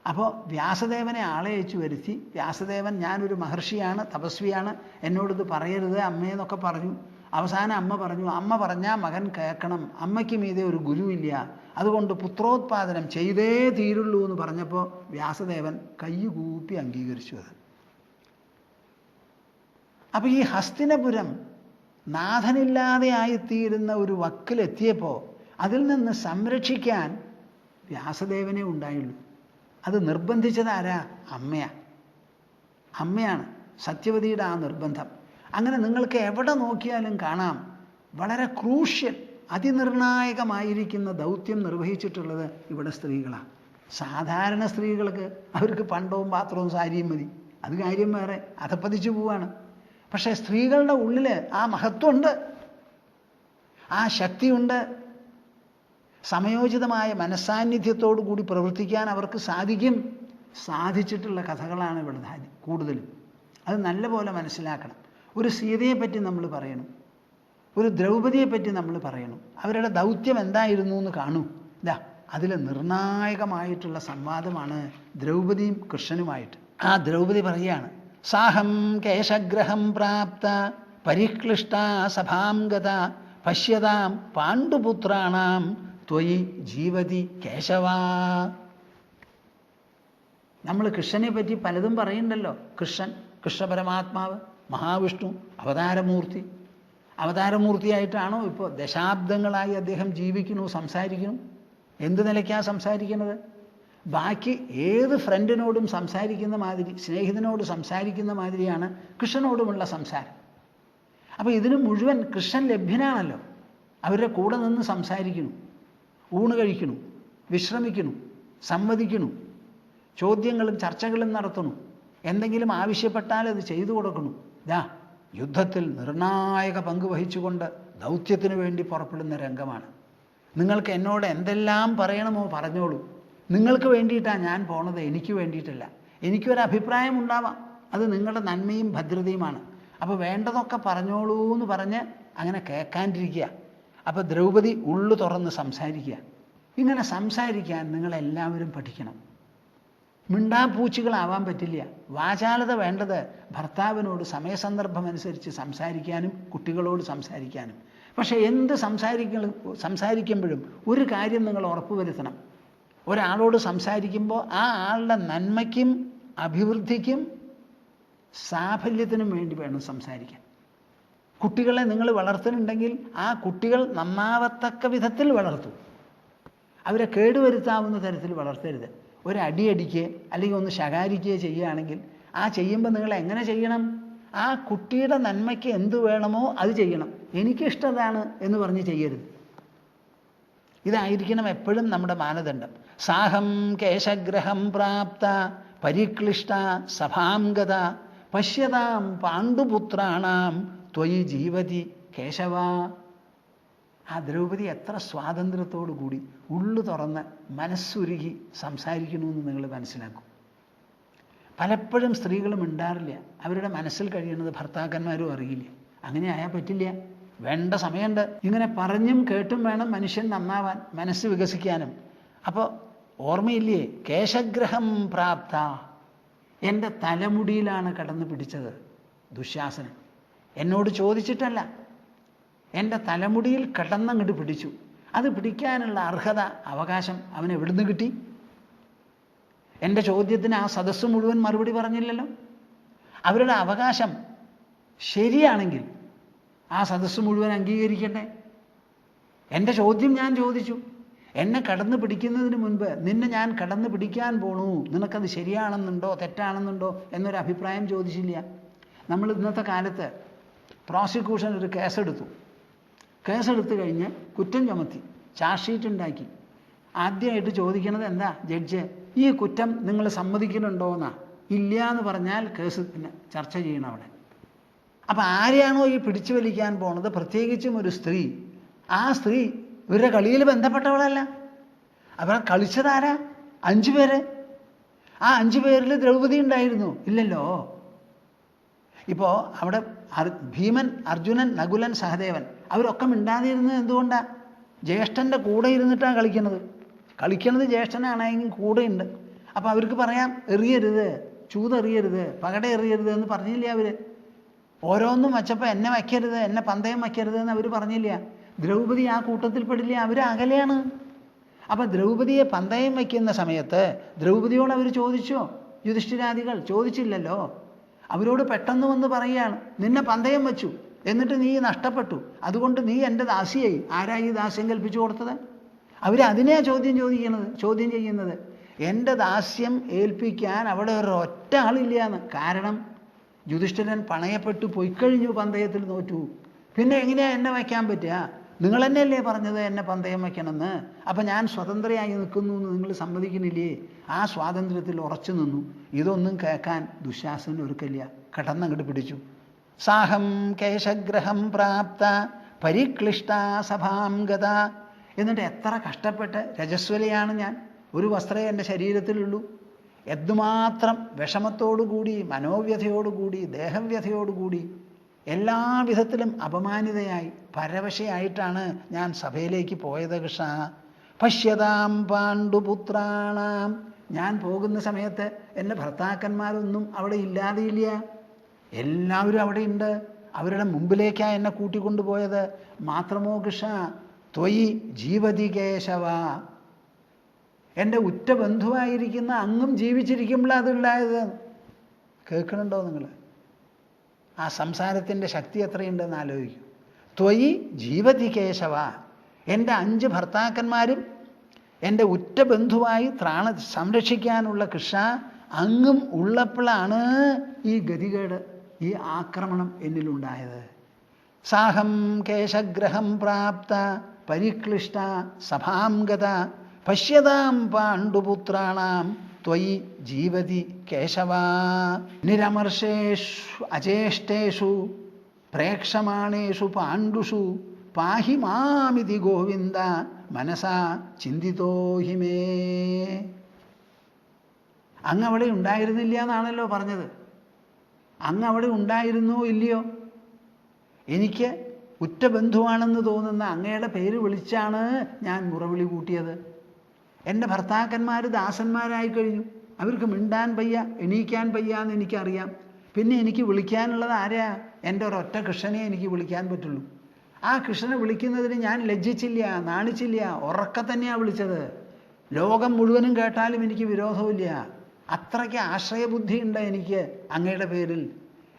അപ്പോൾ വ്യാസദേവനെ ആളെ അയച്ചു വരുത്തി. വ്യാസദേവൻ ഞാനൊരു മഹർഷിയാണ്, തപസ്വിയാണ്, എന്നോടിത് പറയരുത് അമ്മയെന്നൊക്കെ പറഞ്ഞു. അവസാനം അമ്മ പറഞ്ഞു, അമ്മ പറഞ്ഞാൽ മകൻ കേൾക്കണം, അമ്മയ്ക്ക് മീതെ ഒരു ഗുരുവില്ല, അതുകൊണ്ട് പുത്രോത്പാദനം ചെയ്തേ തീരുള്ളൂ എന്ന് പറഞ്ഞപ്പോൾ വ്യാസദേവൻ കയ്യുകൂപ്പി അംഗീകരിച്ചു അത്. അപ്പോൾ ഈ ഹസ്തിനപുരം നാഥനില്ലാതെ ആയിത്തീരുന്ന ഒരു വക്കിലെത്തിയപ്പോൾ അതിൽ നിന്ന് സംരക്ഷിക്കാൻ വ്യാസദേവനെ ഉണ്ടായുള്ളൂ. അത് നിർബന്ധിച്ചത് ആരാ? അമ്മയാണ്. സത്യവതിയുടെ ആ നിർബന്ധം. അങ്ങനെ നിങ്ങൾക്ക് എവിടെ നോക്കിയാലും കാണാം വളരെ ക്രൂഷ്യൽ, അതിനിർണായകമായിരിക്കുന്ന ദൗത്യം നിർവഹിച്ചിട്ടുള്ളത് ഇവിടെ സ്ത്രീകളാണ്. സാധാരണ സ്ത്രീകൾക്ക് അവർക്ക് പണ്ടവും പാത്രവും സാരിയും മതി, അത് കാര്യം വേറെ, അധപ്പതിച്ചു പോവാണ്. പക്ഷേ സ്ത്രീകളുടെ ഉള്ളിൽ ആ മഹത്വമുണ്ട്, ആ ശക്തിയുണ്ട്. സമയോചിതമായ മനസ്സാന്നിധ്യത്തോടു കൂടി പ്രവർത്തിക്കാൻ അവർക്ക് സാധിക്കും. സാധിച്ചിട്ടുള്ള കഥകളാണ് ഇവിടെ കൂടുതലും. അത് നല്ലപോലെ മനസ്സിലാക്കണം. ഒരു സീതയെ പറ്റി നമ്മൾ പറയണം, ഒരു ദ്രൗപദിയെ പറ്റി നമ്മൾ പറയണം. അവരുടെ ദൗത്യം എന്തായിരുന്നു എന്ന് കാണൂ. ഇതാ അതിൽ നിർണായകമായിട്ടുള്ള സംവാദമാണ് ദ്രൗപദിയും കൃഷ്ണനുമായിട്ട്. ആ ദ്രൗപദി പറയുകയാണ്, സാഹം കേശഗ്രഹം പ്രാപ്ത പരിക്ലിഷ്ട സഭാം ഗത പശ്യതാം പാണ്ഡുപുത്രാണാം ത്വയി ജീവതി കേശവാ. നമ്മൾ കൃഷ്ണനെ പറ്റി പലതും പറയുന്നുണ്ടല്ലോ. കൃഷ്ണപരമാത്മാവ്, മഹാവിഷ്ണു, അവതാരമൂർത്തിയായിട്ടാണോ ഇപ്പോൾ ദശാബ്ദങ്ങളായി അദ്ദേഹം ജീവിക്കുന്നു, സംസാരിക്കുന്നു. എന്ത് നിലയ്ക്കാണ് സംസാരിക്കുന്നത്? ബാക്കി ഏത് ഫ്രണ്ടിനോടും സംസാരിക്കുന്ന മാതിരി, സ്നേഹിതനോട് സംസാരിക്കുന്ന മാതിരിയാണ് കൃഷ്ണനോടുമുള്ള സംസാരം. അപ്പോൾ ഇതിന് മുഴുവൻ കൃഷ്ണൻ ലഭ്യനാണല്ലോ. അവരുടെ കൂടെ നിന്ന് സംസാരിക്കുന്നു, ഊണ് കഴിക്കുന്നു, വിശ്രമിക്കുന്നു, സംവദിക്കുന്നു, ചോദ്യങ്ങളും ചർച്ചകളും നടത്തുന്നു, എന്തെങ്കിലും ആവശ്യപ്പെട്ടാൽ അത് ചെയ്തു കൊടുക്കുന്നു. യുദ്ധത്തിൽ നിർണായക പങ്ക് വഹിച്ചുകൊണ്ട് ദൗത്യത്തിന് വേണ്ടി പുറപ്പെടുന്ന രംഗമാണ്. നിങ്ങൾക്ക് എന്നോട് എന്തെല്ലാം പറയണമോ പറഞ്ഞോളൂ, നിങ്ങൾക്ക് വേണ്ടിയിട്ടാണ് ഞാൻ പോണത്, എനിക്ക് വേണ്ടിയിട്ടല്ല. എനിക്കൊരഭിപ്രായം ഉണ്ടാവാം, അത് നിങ്ങളുടെ നന്മയും ഭദ്രതയുമാണ്. അപ്പോൾ വേണ്ടതൊക്കെ പറഞ്ഞോളൂ എന്ന് പറഞ്ഞ് അങ്ങനെ കേൾക്കാണ്ടിരിക്കുക. അപ്പോൾ ദ്രൗപദി ഉള്ളു തുറന്ന് സംസാരിക്കുക. ഇങ്ങനെ സംസാരിക്കാൻ നിങ്ങളെല്ലാവരും പഠിക്കണം. മിണ്ടാപ്പൂച്ചികളാവാൻ പറ്റില്ല. വാചാലത വേണ്ടത് ഭർത്താവിനോട് സമയസന്ദർഭമനുസരിച്ച് സംസാരിക്കാനും കുട്ടികളോട് സംസാരിക്കാനും. പക്ഷേ എന്ത് സംസാരിക്കുമ്പോഴും ഒരു കാര്യം നിങ്ങൾ ഉറപ്പുവരുത്തണം. ഒരാളോട് സംസാരിക്കുമ്പോൾ ആ ആളുടെ നന്മയ്ക്കും അഭിവൃദ്ധിക്കും സാഫല്യത്തിനും വേണ്ടി വേണം സംസാരിക്കാൻ. കുട്ടികളെ നിങ്ങൾ വളർത്തുന്നുണ്ടെങ്കിൽ ആ കുട്ടികൾ നന്നാവത്തക്ക വിധത്തിൽ വളർത്തൂ. അവരെ കേടുവരുത്താവുന്ന തരത്തിൽ വളർത്തരുത്. ഒരടി അടിക്കുക അല്ലെങ്കിൽ ഒന്ന് ശകാരിക്കുകയോ ചെയ്യുകയാണെങ്കിൽ ആ ചെയ്യുമ്പോൾ നിങ്ങൾ എങ്ങനെ ചെയ്യണം? ആ കുട്ടിയുടെ നന്മയ്ക്ക് എന്ത് വേണമോ അത് ചെയ്യണം. എനിക്കിഷ്ടതാണ് എന്ന് പറഞ്ഞ് ചെയ്യരുത്. ഇതായിരിക്കണം എപ്പോഴും നമ്മുടെ മാനദണ്ഡം. സാഹം കേശഗ്രഹം പ്രാപ്ത പരിക്ലിഷ്ട സഭാം ഗത പശ്യതാം പാണ്ഡുപുത്രാണാം ത്വയി ജീവതി കേശവ. ആ ദ്രൗപദി എത്ര സ്വാതന്ത്ര്യത്തോടു കൂടി ഉള്ളു തുറന്ന് മനസ്സുരുകി സംസാരിക്കണമെന്ന് നിങ്ങൾ മനസ്സിലാക്കും. പലപ്പോഴും സ്ത്രീകളും മിണ്ടാറില്ല. അവരുടെ മനസ്സിൽ കഴിയുന്നത് ഭർത്താക്കന്മാരും അറിയില്ല. അങ്ങനെ ആയാൽ പറ്റില്ല. വേണ്ട സമയമുണ്ട്. ഇങ്ങനെ പറഞ്ഞും കേട്ടും വേണം മനുഷ്യൻ നന്നാവാൻ, മനസ്സ് വികസിക്കാനും. അപ്പോൾ ഓർമ്മയില്ലേ, കേശഗ്രഹം പ്രാപ്ത, എൻ്റെ തലമുടിയിലാണ് കടന്നു പിടിച്ചത് ദുശ്ശാസനൻ. എന്നോട് ചോദിച്ചിട്ടല്ല, എൻ്റെ തലമുടിയിൽ കടന്നങ്ങോട്ട് പിടിച്ചു. അത് പിടിക്കാനുള്ള അർഹത, അവകാശം അവന് എവിടുന്ന് കിട്ടി? എൻ്റെ ചോദ്യത്തിന് ആ സദസ്സ് മുഴുവൻ മറുപടി പറഞ്ഞില്ലല്ലോ. അവരുടെ അവകാശം ശരിയാണെങ്കിൽ ആ സദസ്സ് മുഴുവൻ അംഗീകരിക്കട്ടെ. എൻ്റെ ചോദ്യം ഞാൻ ചോദിച്ചു. എന്നെ കടന്നു പിടിക്കുന്നതിന് മുൻപ് നിന്നെ ഞാൻ കടന്നു പിടിക്കാൻ പോണു, നിനക്കത് ശരിയാണെന്നുണ്ടോ തെറ്റാണെന്നുണ്ടോ എന്നൊരു അഭിപ്രായം ചോദിച്ചില്ല. നമ്മൾ ഇന്നത്തെ കാലത്ത് പ്രോസിക്യൂഷൻ ഒരു കേസെടുത്ത് കഴിഞ്ഞ് കുറ്റം ചുമത്തി ചാർജ് ഷീറ്റ് ഉണ്ടാക്കി. ആദ്യമായിട്ട് ചോദിക്കുന്നത് എന്താ? ജഡ്ജ്, ഈ കുറ്റം നിങ്ങൾ സമ്മതിക്കുന്നുണ്ടോ എന്നാ. ഇല്ല എന്ന് പറഞ്ഞാൽ കേസ് പിന്നെ ചർച്ച ചെയ്യണം അവിടെ. അപ്പം ആരെയാണോ ഈ പിടിച്ചു വലിക്കാൻ പോണത്, പ്രത്യേകിച്ചും ഒരു സ്ത്രീ, ആ സ്ത്രീ ഇവരുടെ കളിയിൽ ബന്ധപ്പെട്ടവളല്ല. അവരെ കളിച്ചതാരാ? 5 പേര്. ആ 5 പേരിൽ ദ്രൗപദി ഉണ്ടായിരുന്നു? ഇല്ലല്ലോ. ഇപ്പോൾ അവിടെ ഭീമൻ, അർജുനൻ, നകുലൻ, സഹദേവൻ അവരൊക്കെ മിണ്ടാതിരുന്നത് എന്തുകൊണ്ടാണ്? ജ്യേഷ്ഠൻ്റെ കൂടെ ഇരുന്നിട്ടാണ് കളിക്കണത് ജ്യേഷ്ഠനാണെങ്കിൽ കൂടെയുണ്ട്. അപ്പോൾ അവർക്ക് പറയാം, എറിയരുത്, ചൂതെറിയരുത്, പകട എറിയരുത് എന്ന് പറഞ്ഞില്ല അവർ. ഓരോന്നും വച്ചപ്പോൾ എന്നെ വയ്ക്കരുത്, എന്നെ പന്തയം വയ്ക്കരുത് എന്ന് അവർ പറഞ്ഞില്ല. ദ്രൗപദി ആ കൂട്ടത്തിൽ പെടില്ല, അവർ അകലെയാണ്. അപ്പം ദ്രൗപദിയെ പന്തയം വയ്ക്കുന്ന സമയത്ത് ദ്രൗപദിയോട് അവർ ചോദിച്ചോ? യുധിഷ്ഠിരാദികൾ ചോദിച്ചില്ലല്ലോ. അവരോട് പെട്ടെന്ന് വന്ന് പറയുകയാണ്, നിന്നെ പന്തയം വെച്ചു, എന്നിട്ട് നീ നഷ്ടപ്പെട്ടു, അതുകൊണ്ട് നീ എൻ്റെ ദാസിയായി. ആരായി ഈ ദാസ്യം കൽപ്പിച്ചു കൊടുത്തത്? അവരതിനെയാണ് ചോദ്യം ചെയ്യുന്നത്. എൻ്റെ ദാസ്യം ഏൽപ്പിക്കാൻ അവിടെ ഒരൊറ്റ ആളില്ലാന്ന്. കാരണം യുധിഷ്ഠിരൻ പണയപ്പെട്ടു പോയിക്കഴിഞ്ഞു, പന്തയത്തിൽ തോറ്റു. പിന്നെ എങ്ങനെയാണ് എന്നെ വയ്ക്കാൻ പറ്റുക? നിങ്ങൾ തന്നെയല്ലേ പറഞ്ഞത് എന്നെ പന്തയം വയ്ക്കണമെന്ന്? അപ്പം ഞാൻ സ്വതന്ത്രയായി നിൽക്കുന്നു എന്ന് നിങ്ങൾ സമ്മതിക്കുന്നില്ലേ? ആ സ്വാതന്ത്ര്യത്തിൽ ഉറച്ചു നിന്നു. ഇതൊന്നും കേൾക്കാൻ ദുശാസന ഒരുക്കില്ല. കടന്നങ്ങോട്ട് പിടിച്ചു. സാഹം കേശഗ്രഹം പ്രാപ്ത പരിക്ലിഷ്ട സഭാം ഗത. എന്നിട്ട് എത്ര കഷ്ടപ്പെട്ട്, രജസ്വലയാണ് ഞാൻ, ഒരു വസ്ത്രമേ എൻ്റെ ശരീരത്തിലുള്ളൂ, എന്തുമാത്രം വിഷമത്തോടുകൂടി, മനോവ്യഥയോടുകൂടി, ദേഹവ്യഥയോടുകൂടി, എല്ലാ വിധത്തിലും അപമാനിതയായി പരവശയായിട്ടാണ് ഞാൻ സഭയിലേക്ക് പോയത് കൃഷ്ണ. പശ്യതാം പാണ്ഡുപുത്രാണാം. ഞാൻ പോകുന്ന സമയത്ത് എൻ്റെ ഭർത്താക്കന്മാരൊന്നും അവിടെ ഇല്ലാതെയില്ല, എല്ലാവരും അവിടെ ഉണ്ട്. അവരുടെ മുമ്പിലേക്കാണ് എന്നെ കൂട്ടിക്കൊണ്ടുപോയത്. മാത്രമോ കൃഷ്ണ, ത്വയി ജീവതി കേശവ. എൻ്റെ ഉറ്റ ബന്ധുവായിരിക്കുന്ന അങ്ങും ജീവിച്ചിരിക്കുമ്പോഴാണ് അതുണ്ടായത്. കേൾക്കണുണ്ടോ നിങ്ങൾ? ആ സംസാരത്തിൻ്റെ ശക്തി എത്രയുണ്ടെന്ന് ആലോചിക്കൂ. ത്വയി ജീവതി കേശവ. എൻ്റെ 5 ഭർത്താക്കന്മാരും എൻ്റെ ഉറ്റ ബന്ധുവായി സംരക്ഷിക്കാനുള്ള കൃഷ്ണ അങ്ങും ഉള്ളപ്പോഴാണ് ഈ ഗതികേട്, ഈ ആക്രമണം എന്നിലുണ്ടായത്. സാഹം കേശഗ്രഹം പ്രാപ്ത പരിക്ലിഷ്ട സഭാം ഗത പശ്യതാം പാണ്ഡുപുത്രാണാം ത്വയി ജീവതി കേശവ. നിരമർഷേഷു അചേഷ്ടേഷു പ്രേക്ഷമാണേഷു പാണ്ഡുഷു പാഹി മാമിതി ഗോവിന്ദ മനസാ ചിന്തിതോ ഹി മേ. അങ്ങ് അവിടെ ഉണ്ടായിരുന്നില്ല എന്നാണല്ലോ പറഞ്ഞത്. അങ്ങ് അവിടെ ഉണ്ടായിരുന്നോ ഇല്ലയോ? എനിക്ക് ഉറ്റ ബന്ധുവാണെന്ന് തോന്നുന്ന അങ്ങയുടെ പേര് വിളിച്ചാണ് ഞാൻ മുറവിളി കൂട്ടിയത്. എൻ്റെ ഭർത്താക്കന്മാർ ദാസന്മാരായി കഴിഞ്ഞു. അവർക്ക് മിണ്ടാൻ വയ്യ, എണീക്കാൻ വയ്യ എന്ന് എനിക്കറിയാം. പിന്നെ എനിക്ക് വിളിക്കാനുള്ളത് ആരാ? എൻ്റെ ഒരൊറ്റ കൃഷ്ണനെ എനിക്ക് വിളിക്കാൻ പറ്റുള്ളൂ. ആ കൃഷ്ണനെ വിളിക്കുന്നതിന് ഞാൻ ലജ്ജിച്ചില്ല, നാണിച്ചില്ല, ഉറക്കെ തന്നെയാണ് വിളിച്ചത്. ലോകം മുഴുവനും കേട്ടാലും എനിക്ക് വിരോധമില്ല. അത്രയ്ക്ക് ആശ്രയബുദ്ധിയുണ്ട് എനിക്ക് അങ്ങയുടെ പേരിൽ.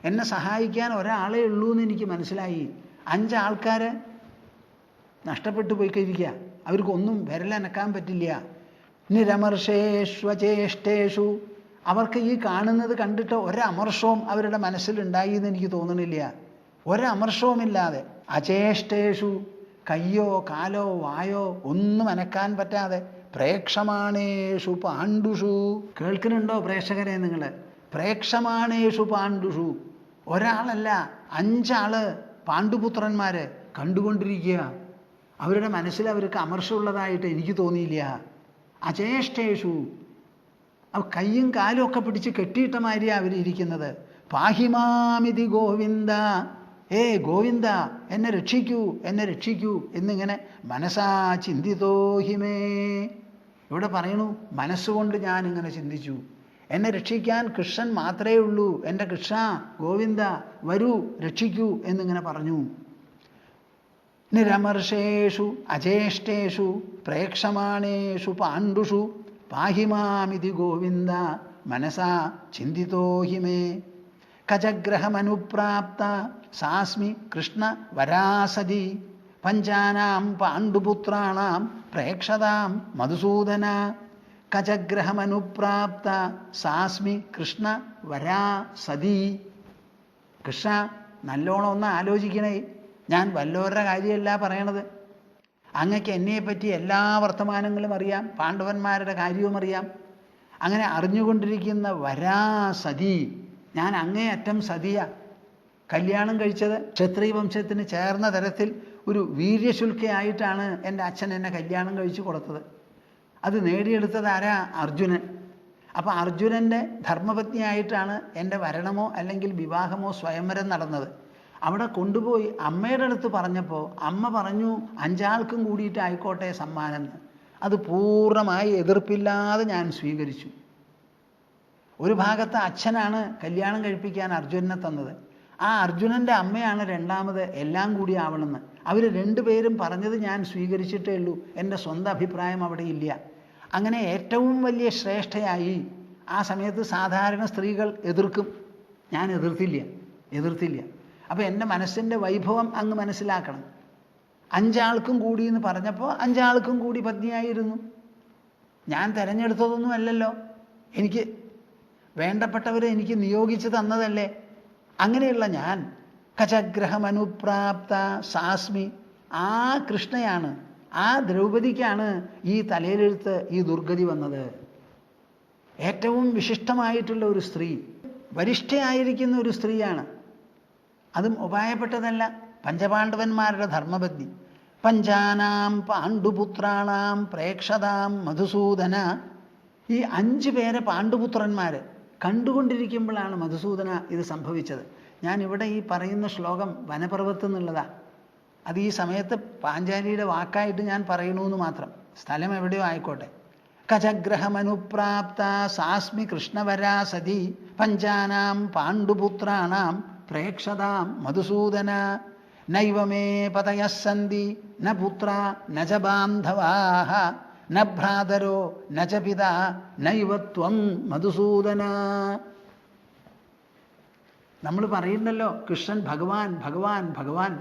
എന്നെ സഹായിക്കാൻ ഒരാളേ ഉള്ളൂ എന്ന് എനിക്ക് മനസ്സിലായി. 5 ആൾക്കാർ നഷ്ടപ്പെട്ടു പോയി കഴിക്കുക. അവർക്കൊന്നും വിരലനക്കാൻ പറ്റില്ല. നിരമർഷേഷ്വചേഷ്ടേഷു. അവർക്ക് ഈ കാണുന്നത് കണ്ടിട്ട് ഒരമർഷവും അവരുടെ മനസ്സിലുണ്ടായി എന്ന് എനിക്ക് തോന്നണില്ല. ഒരമർഷവുമില്ലാതെ. അചേഷ്ടേഷു. കയ്യോ കാലോ വായോ ഒന്നും അനക്കാൻ പറ്റാതെ. പ്രേക്ഷമാണേഷു പാണ്ഡുഷു. കേൾക്കുന്നുണ്ടോ പ്രേക്ഷകരെ നിങ്ങൾ? പ്രേക്ഷമാണേഷു പാണ്ഡുഷു. ഒരാളല്ല, 5 ആള് പാണ്ഡുപുത്രന്മാര് കണ്ടുകൊണ്ടിരിക്കുക. അവരുടെ മനസ്സിൽ അവർക്ക് അമർഷമുള്ളതായിട്ട് എനിക്ക് തോന്നിയില്ല. അചേഷ്ടേഷു. കയ്യും കാലും ഒക്കെ പിടിച്ച് കെട്ടിയിട്ട മാതിരിയാണ് അവരിയ്ക്കുന്നത്. പാഹിമാമിതി ഗോവിന്ദ. ഗോവിന്ദ എന്നെ രക്ഷിക്കൂ, എന്നെ രക്ഷിക്കൂ എന്നിങ്ങനെ മനസാ ചിന്തിതോ ഹി മേ. ഇവിടെ പറയണു, മനസ്സുകൊണ്ട് ഞാൻ ഇങ്ങനെ ചിന്തിച്ചു. എന്നെ രക്ഷിക്കാൻ കൃഷ്ണൻ മാത്രമേ ഉള്ളൂ. എൻ്റെ കൃഷ്ണ, ഗോവിന്ദ വരൂ, രക്ഷിക്കൂ എന്നിങ്ങനെ പറഞ്ഞു. നിരമർഷേഷു അചേഷ്ടേഷു പ്രേക്ഷമാണേഷു പാണ്ഡുഷു പാഹിമാമിതി ഗോവിന്ദ മനസാ ചിന്തിതോ ഹി മേ. കജഗ്രഹമനുപ്രാപ്ത സാസ്മി കൃഷ്ണ വരാസതി പഞ്ചാനാം പാണ്ഡുപുത്രാണാം പ്രേക്ഷതാം മധുസൂദന. കജഗ്രഹമനുപ്രാപ്ത സാസ്മി കൃഷ്ണ വരാസതി. കൃഷ്ണ, നല്ലോണം ഒന്ന് ആലോചിക്കണേ. ഞാൻ വല്ലവരുടെ കാര്യമല്ല പറയണത്. അങ്ങക്ക് എന്നെപ്പറ്റി എല്ലാ വർത്തമാനങ്ങളും അറിയാം, പാണ്ഡവന്മാരുടെ കാര്യവും അറിയാം. അങ്ങനെ അറിഞ്ഞുകൊണ്ടിരിക്കുന്ന വരാസതി, ഞാൻ അങ്ങേയറ്റം സതിയ. കല്യാണം കഴിച്ചത് ക്ഷത്രിയ വംശത്തിന് ചേർന്ന തരത്തിൽ ഒരു വീര്യശുൽക്കയായിട്ടാണ് എൻ്റെ അച്ഛൻ എന്നെ കല്യാണം കഴിച്ചു കൊടുത്തത്. അത് നേടിയെടുത്തത് ആരാ? അർജുനൻ. അപ്പം അർജുനൻ്റെ ധർമ്മപത്നിയായിട്ടാണ് എൻ്റെ വരണമോ അല്ലെങ്കിൽ വിവാഹമോ സ്വയംവരം നടന്നത്. അവിടെ കൊണ്ടുപോയി അമ്മയുടെ അടുത്ത് പറഞ്ഞപ്പോൾ അമ്മ പറഞ്ഞു 5 ആൾക്കും കൂടിയിട്ട് ആയിക്കോട്ടെ സമ്മാനം. അത് പൂർണ്ണമായി എതിർപ്പില്ലാതെ ഞാൻ സ്വീകരിച്ചു. ഒരു ഭാഗത്ത് അച്ഛനാണ് കല്യാണം കഴിപ്പിക്കാൻ അർജുനനെ തന്നത്. ആ അർജുനൻ്റെ അമ്മയാണ് രണ്ടാമത് എല്ലാം കൂടി ആവണമെന്ന്. അവർ 2 പേരും പറഞ്ഞത് ഞാൻ സ്വീകരിച്ചിട്ടേ ഉള്ളൂ. എൻ്റെ സ്വന്തം അഭിപ്രായം അവിടെ ഇല്ല. അങ്ങനെ ഏറ്റവും വലിയ ശ്രേഷ്ഠയായി. ആ സമയത്ത് സാധാരണ സ്ത്രീകൾ എതിർക്കും, ഞാൻ എതിർത്തില്ല. അപ്പോൾ എൻ്റെ മനസ്സിൻ്റെ വൈഭവം അങ്ങ് മനസ്സിലാക്കണം. 5 ആൾക്കും കൂടി എന്ന് പറഞ്ഞപ്പോൾ 5 ആൾക്കും കൂടി പത്നിയായിരുന്നു. ഞാൻ തിരഞ്ഞെടുത്തതൊന്നും അല്ലല്ലോ, എനിക്ക് വേണ്ടപ്പെട്ടവരെ എനിക്ക് നിയോഗിച്ച് തന്നതല്ലേ. അങ്ങനെയുള്ള ഞാൻ കജഗ്രഹമനുപ്രാപ്ത സാസ്മി ആ കൃഷ്ണയാണ്, ആ ദ്രൗപദിക്കാണ് ഈ തലയിലെഴുത്ത്, ഈ ദുർഗതി വന്നത്. ഏറ്റവും വിശിഷ്ടമായിട്ടുള്ള ഒരു സ്ത്രീ, വരിഷ്ഠയായിരിക്കുന്ന ഒരു സ്ത്രീയാണ്. അതും ഉപായപ്പെട്ടതല്ല, പഞ്ചപാണ്ഡവന്മാരുടെ ധർമ്മപത്നി. പഞ്ചാനാം പാണ്ഡുപുത്രാണാം പ്രേക്ഷതാം മധുസൂദന. ഈ 5 പേരെ പാണ്ഡുപുത്രന്മാർ കണ്ടുകൊണ്ടിരിക്കുമ്പോഴാണ് മധുസൂദന ഇത് സംഭവിച്ചത്. ഞാനിവിടെ ഈ പറയുന്ന ശ്ലോകം വനപർവ്വത്തിൽ നിന്നുള്ളതാണ്. അത് ഈ സമയത്ത് പാഞ്ചാലിയുടെ വാക്കായിട്ട് ഞാൻ പറയണമെന്ന് മാത്രം, സ്ഥലം എവിടെയോ ആയിക്കോട്ടെ. കചഗ്രഹമനുപ്രാപ്ത സാസ്മി കൃഷ്ണവരാ സതി പഞ്ചാനാം പാണ്ഡുപുത്രാണാം പ്രേക്ഷതാം മധുസൂദന. നൈവമേ പതയഃ സന്തി ന പുത്ര ന ച ബാന്ധവാഃ ന ഭ്രാതരോ ന ച പിതാ നൈവ ത്വം മധുസൂദന. നമ്മൾ പറയുന്നല്ലോ കൃഷ്ണൻ ഭഗവാൻ ഭഗവാൻ ഭഗവാൻ.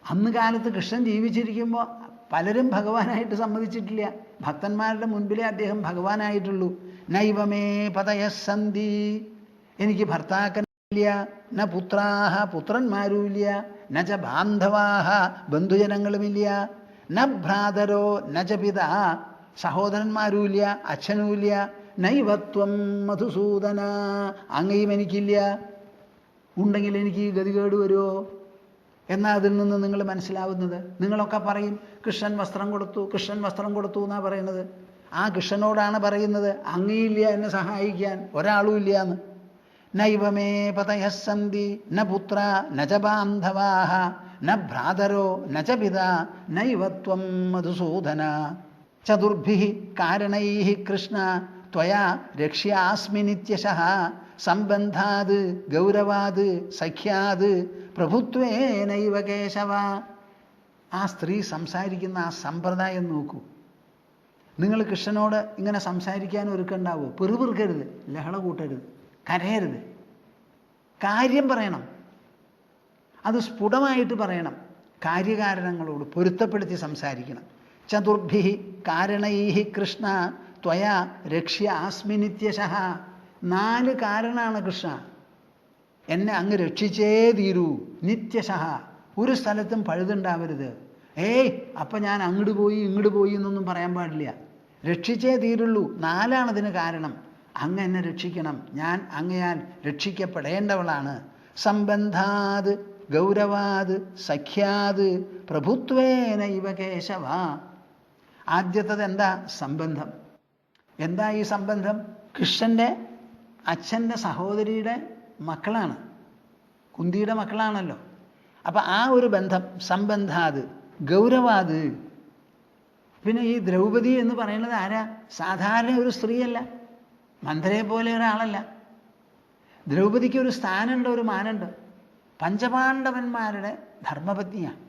അന്ന് കാലത്ത് കൃഷ്ണൻ ജീവിച്ചിരിക്കുമ്പോൾ പലരും ഭഗവാനായിട്ട് സമ്മതിച്ചിട്ടില്ല. ഭക്തന്മാരുടെ മുൻപിലേ അദ്ദേഹം ഭഗവാനായിട്ടുള്ളൂ. നൈവമേ പതയഃ സന്തി, എനിക്ക് ഭർത്താക്കനില്ല, ന പുത്രാഹ, പുത്രന്മാരുമില്ല, ന ച ബാന്ധവാഹ, ബന്ധുജനങ്ങളുമില്ല, ന ഭ്രാതരോ ന ച പിതാ, സഹോദരന്മാരുമില്ല, അച്ഛനുമില്ല, നൈവത്വം മധുസൂദന, അങ്ങയും എനിക്കില്ല. ഉണ്ടെങ്കിൽ എനിക്ക് ഈ ഗതികേട് വരുമോ എന്നാൽ അതിൽ നിന്ന് നിങ്ങൾ മനസ്സിലാവുന്നത്, നിങ്ങളൊക്കെ പറയും കൃഷ്ണൻ വസ്ത്രം കൊടുത്തു, കൃഷ്ണൻ വസ്ത്രം കൊടുത്തു എന്നാണ് പറയുന്നത്. ആ കൃഷ്ണനോടാണ് പറയുന്നത് അങ്ങയില്ല എന്നെ സഹായിക്കാൻ, ഒരാളും ഇല്ല എന്ന്. നൈവമേ പതയഃ സന്തി ന പുത്ര ന ച ബാന്ധവാഃ ന ഭ്രാതരോ ന ച പിതാ നൈവത്വം മധുസൂദന. ചതുർഭിഃ കാരണൈഃ കൃഷ്ണ ത്വയാ രക്ഷ്യാസ്മി നിത്യശഃ സംബന്ധാത് ഗൗരവാത് സഖ്യാത് പ്രഭുത്വേനൈവ കേശവ. ആ സ്ത്രീ സംസാരിക്കുന്ന ആ സമ്പ്രദായം നോക്കൂ. നിങ്ങൾ കൃഷ്ണനോട് ഇങ്ങനെ സംസാരിക്കാൻ ഒരുക്കുണ്ടാവുമോ? പെറുപിറുക്കരുത്, ലഹള കൂട്ടരുത്, കരയരുത്. കാര്യം പറയണം, അത് സ്ഫുടമായിട്ട് പറയണം, കാര്യകാരണങ്ങളോട് പൊരുത്തപ്പെടുത്തി സംസാരിക്കണം. ചതുർഭിഃ കാരണൈഃ കൃഷ്ണ ത്വയാ രക്ഷ്യാസ്മി നിത്യശഃ. 4 കാരണമാണ് കൃഷ്ണ, എന്നെ അങ്ങ് രക്ഷിച്ചേ തീരൂ. നിത്യശഃ, ഒരു സ്ഥലത്തും പഴുതുണ്ടാവരുത്. അപ്പം ഞാൻ അങ്ങോട്ട് പോയി ഇങ്ങോട്ട് പോയി എന്നൊന്നും പറയാൻ പാടില്ല. രക്ഷിച്ചേ തീരുള്ളൂ. 4 അതിന് കാരണം. അങ്ങ് എന്നെ രക്ഷിക്കണം, ഞാൻ അങ്ങയാൽ രക്ഷിക്കപ്പെടേണ്ടവളാണ്. സംബന്ധാത് ഗൗരവാത് സഖ്യാത് പ്രഭുത്വേനൈവ കേശവ. ആദ്യത്തത് എന്താ? സംബന്ധം. എന്താ ഈ സംബന്ധം? കൃഷ്ണൻ്റെ അച്ഛൻ്റെ സഹോദരിയുടെ മക്കളാണ്, കുന്തിയുടെ മക്കളാണല്ലോ. അപ്പം ആ ഒരു ബന്ധം സംബന്ധാത് ഗൗരവാത്. പിന്നെ ഈ ദ്രൗപദി എന്ന് പറയുന്നത് ആരാ? സാധാരണ ഒരു സ്ത്രീയല്ല, മന്ദരയെ പോലെ ഒരാളല്ല. ദ്രൗപദിക്ക് ഒരു സ്ഥാനമുണ്ട്, ഒരു മാനുണ്ട്. പഞ്ചപാണ്ഡവന്മാരുടെ ധർമ്മപത്നിയാണ്.